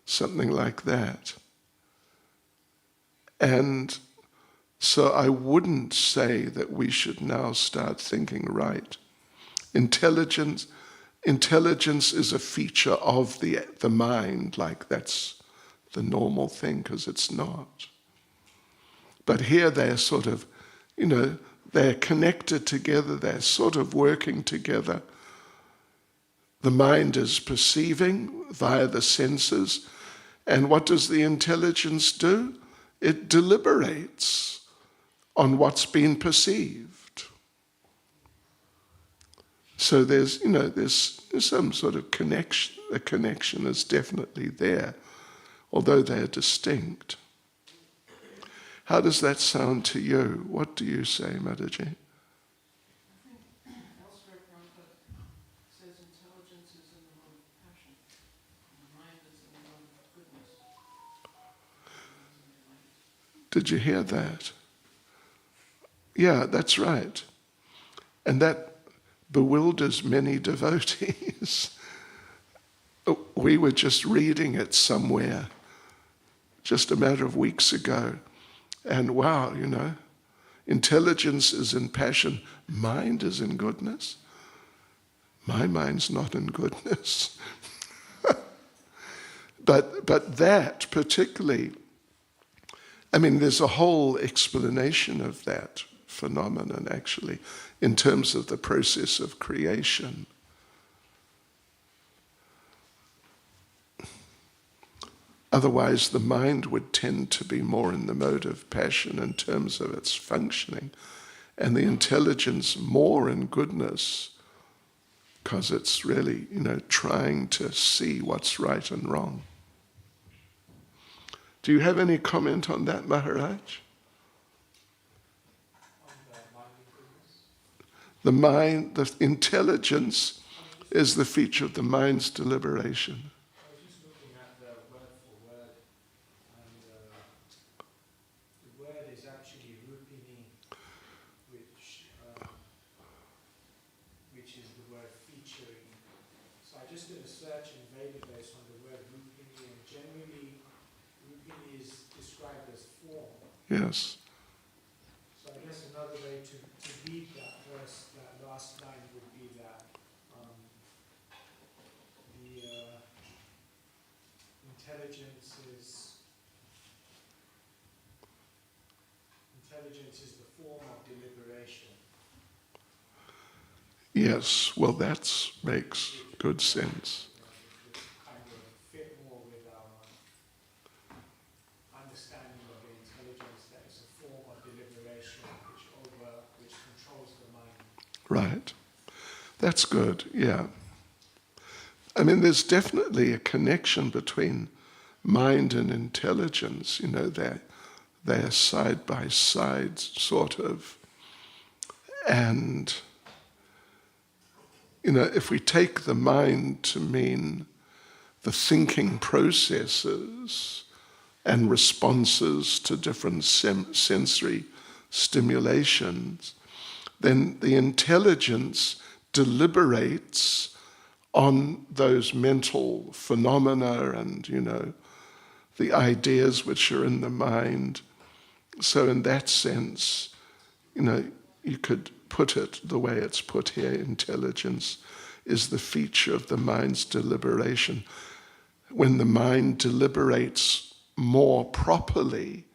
something like that. And so I wouldn't say that we should now start thinking, right, intelligence is a feature of the mind, like that's the normal thing, because it's not. But here they're sort of, they're connected together, they're sort of working together. The mind is perceiving via the senses, and what does the intelligence do? It deliberates on what's been perceived. So there's some sort of connection. The connection is definitely there, although they're distinct. How does that sound to you? What do you say, Mataji? I think elsewhere Prabhupada says intelligence is in the mode of passion, and the mind is in the mode of goodness. Did you hear that? Yeah, that's right. And that bewilders many devotees. We were just reading it somewhere just a matter of weeks ago. And wow, intelligence is in passion, mind is in goodness. My mind's not in goodness. But that particularly, there's a whole explanation of that phenomenon actually in terms of the process of creation. Otherwise, the mind would tend to be more in the mode of passion in terms of its functioning, and the intelligence more in goodness, because it's really, trying to see what's right and wrong. Do you have any comment on that, Maharaj? The mind, the intelligence is the feature of the mind's deliberation. I was just looking at the word for word, and the word is actually rupini, which is the word featuring. So I just did a search in Vedabase on the word rupini, and generally rupini is described as form. Yes. So I guess another way to read that verse, that last line, would be that the intelligence is the form of deliberation. Yes, well, that makes good sense. It kind of fit more with our understanding of the intelligence, that it's a form of deliberation which controls the mind. Right. That's good, yeah. There's definitely a connection between mind and intelligence, they're side by side, sort of. And, if we take the mind to mean the thinking processes and responses to different sensory stimulations, then the intelligence deliberates on those mental phenomena and, the ideas which are in the mind. So in that sense, you could put it the way it's put here, intelligence is the feature of the mind's deliberation. When the mind deliberates more properly,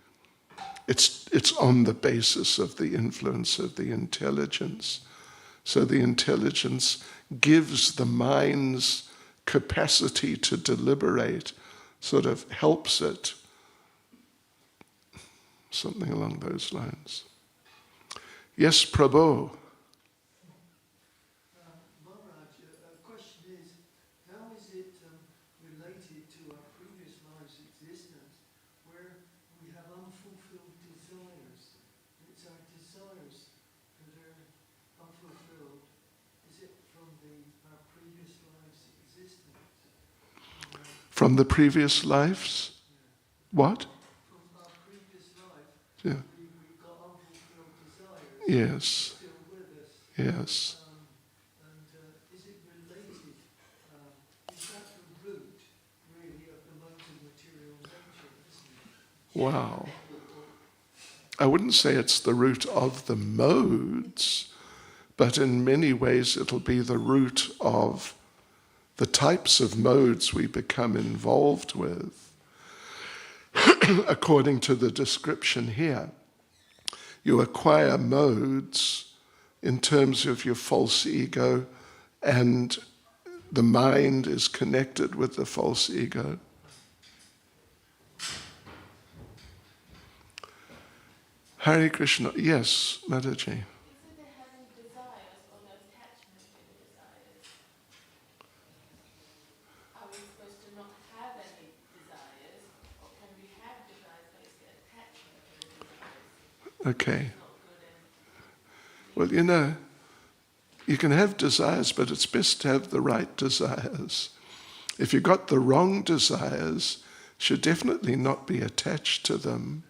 it's on the basis of the influence of the intelligence. So the intelligence gives the mind's capacity to deliberate, sort of helps it, something along those lines. Yes, Prabhu. Maharaj, a question is, how is it related to our previous life's existence, where we have unfulfilled desires? It's our desires that are unfulfilled. Is it from our previous life's existence? From the previous lives? What? From our previous life, Yeah. we've got unfulfilled desires Yes. still with us. Yes. Is it related? Is that the root, really, of the modes of material nature, isn't it? Wow. I wouldn't say it's the root of the modes, but in many ways it'll be the root of the types of modes we become involved with. According to the description here, you acquire modes in terms of your false ego, and the mind is connected with the false ego. Hare Krishna. Yes, Mataji. Is it they're having desires or no attachment to the desires? Are we supposed to not have any desires, or can we have desires but it's the attachment to the desires? Okay. It's not good and Well, you can have desires, but it's best to have the right desires. If you've got the wrong desires, you should definitely not be attached to them.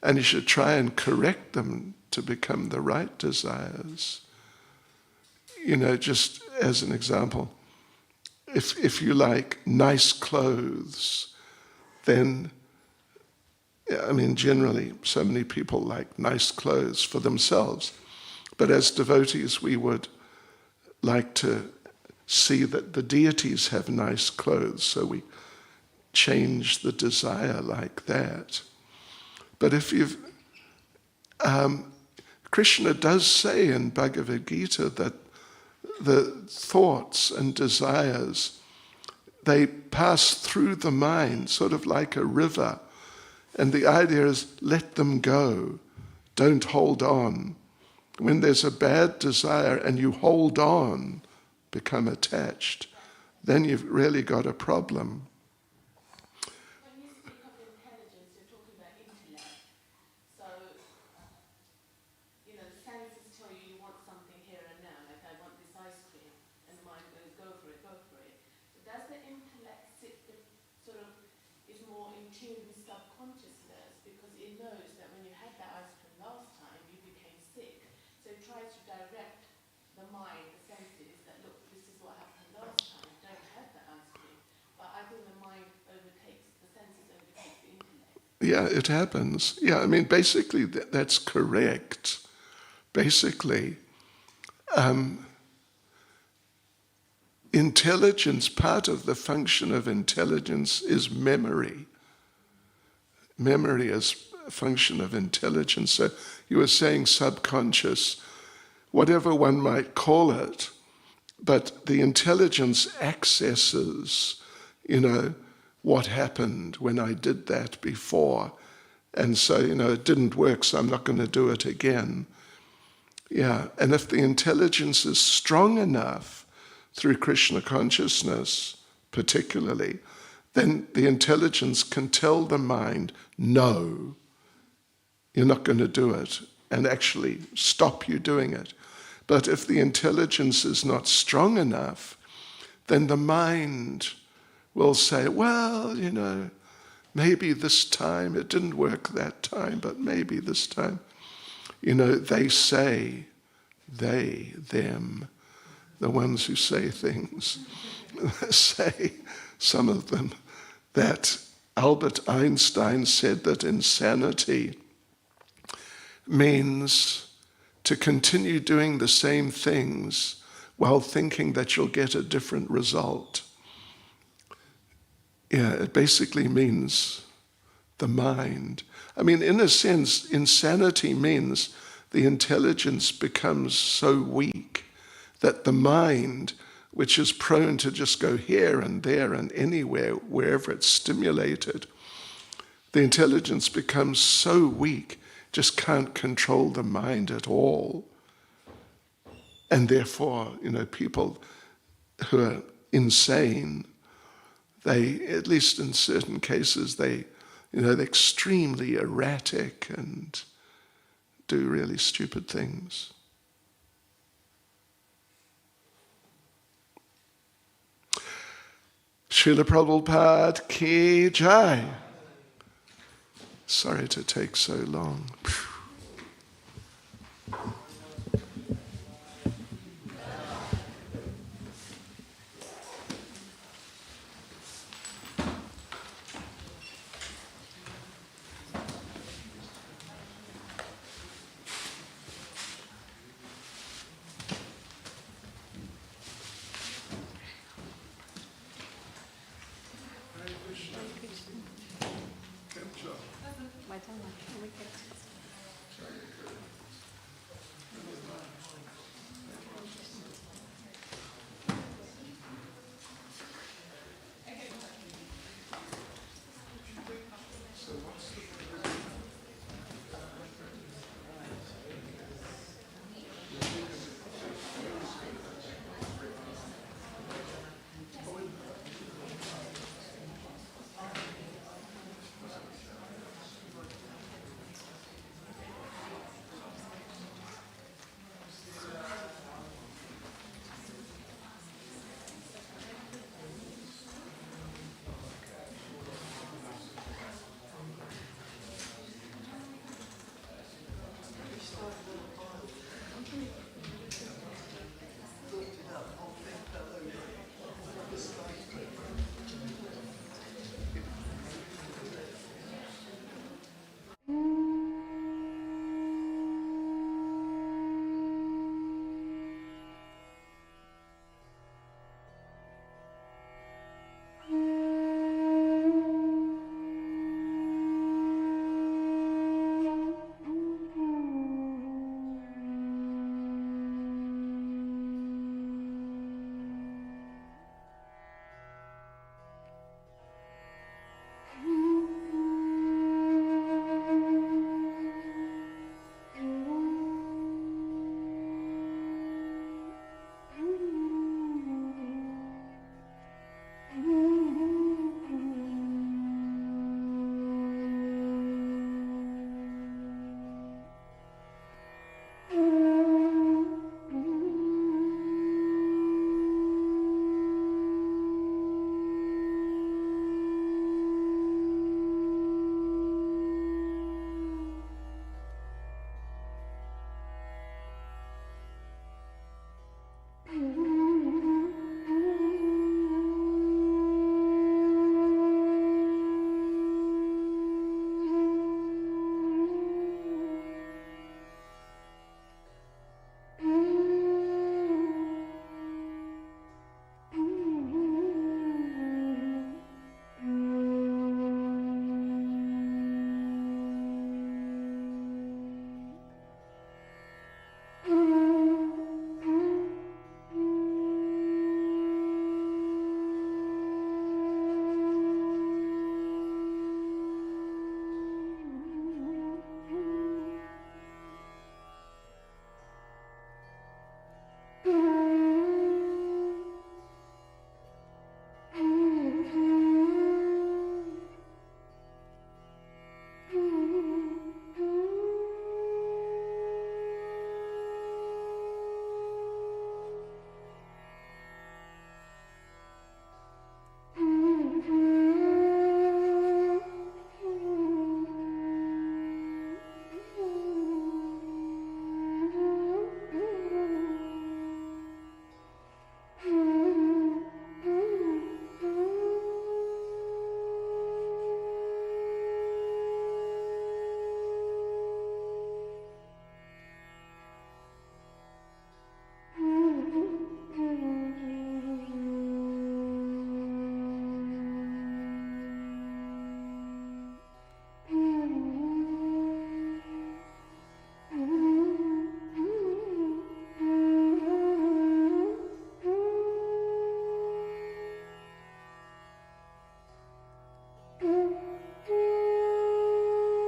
And you should try and correct them to become the right desires. Just as an example, if you like nice clothes, then, generally, so many people like nice clothes for themselves. But as devotees, we would like to see that the deities have nice clothes, so we change the desire like that. But if you've... Krishna does say in Bhagavad Gita that the thoughts and desires, they pass through the mind, sort of like a river. And the idea is, let them go. Don't hold on. When there's a bad desire and you hold on, become attached, then you've really got a problem. when you speak of intelligence, you're talking about intellect. So, the senses tell you want something here and now, like I want this ice cream, and the mind goes, go for it, go for it. But does the intellect is more in tune with subconsciousness, because it knows that when you had that ice cream last time, you became sick. So it tries to direct the mind, the senses, that look, this is what happened last time, don't have that ice cream. But I think the mind overtakes, the senses overtakes the intellect. Yeah, it happens. Yeah, basically that's correct. Basically, intelligence, part of the function of intelligence is memory. Memory is a function of intelligence. So you were saying subconscious, whatever one might call it, but the intelligence accesses, what happened when I did that before. And so, it didn't work, so I'm not going to do it again. Yeah, and if the intelligence is strong enough through Krishna consciousness, particularly, then the intelligence can tell the mind, no, you're not going to do it, and actually stop you doing it. But if the intelligence is not strong enough, then the mind will say, well, maybe this time, it didn't work that time, but maybe this time. They say, they, them, the ones who say things, say, some of them, that Albert Einstein said that insanity means to continue doing the same things while thinking that you'll get a different result. Yeah, it basically means the mind. I mean, in a sense, insanity means the intelligence becomes so weak that the mind, which is prone to just go here and there and anywhere, wherever it's stimulated, the intelligence becomes so weak, just can't control the mind at all. And therefore, people who are insane, they, at least in certain cases, they're extremely erratic and do really stupid things. Srila Prabhupada ki jai. Sorry to take so long.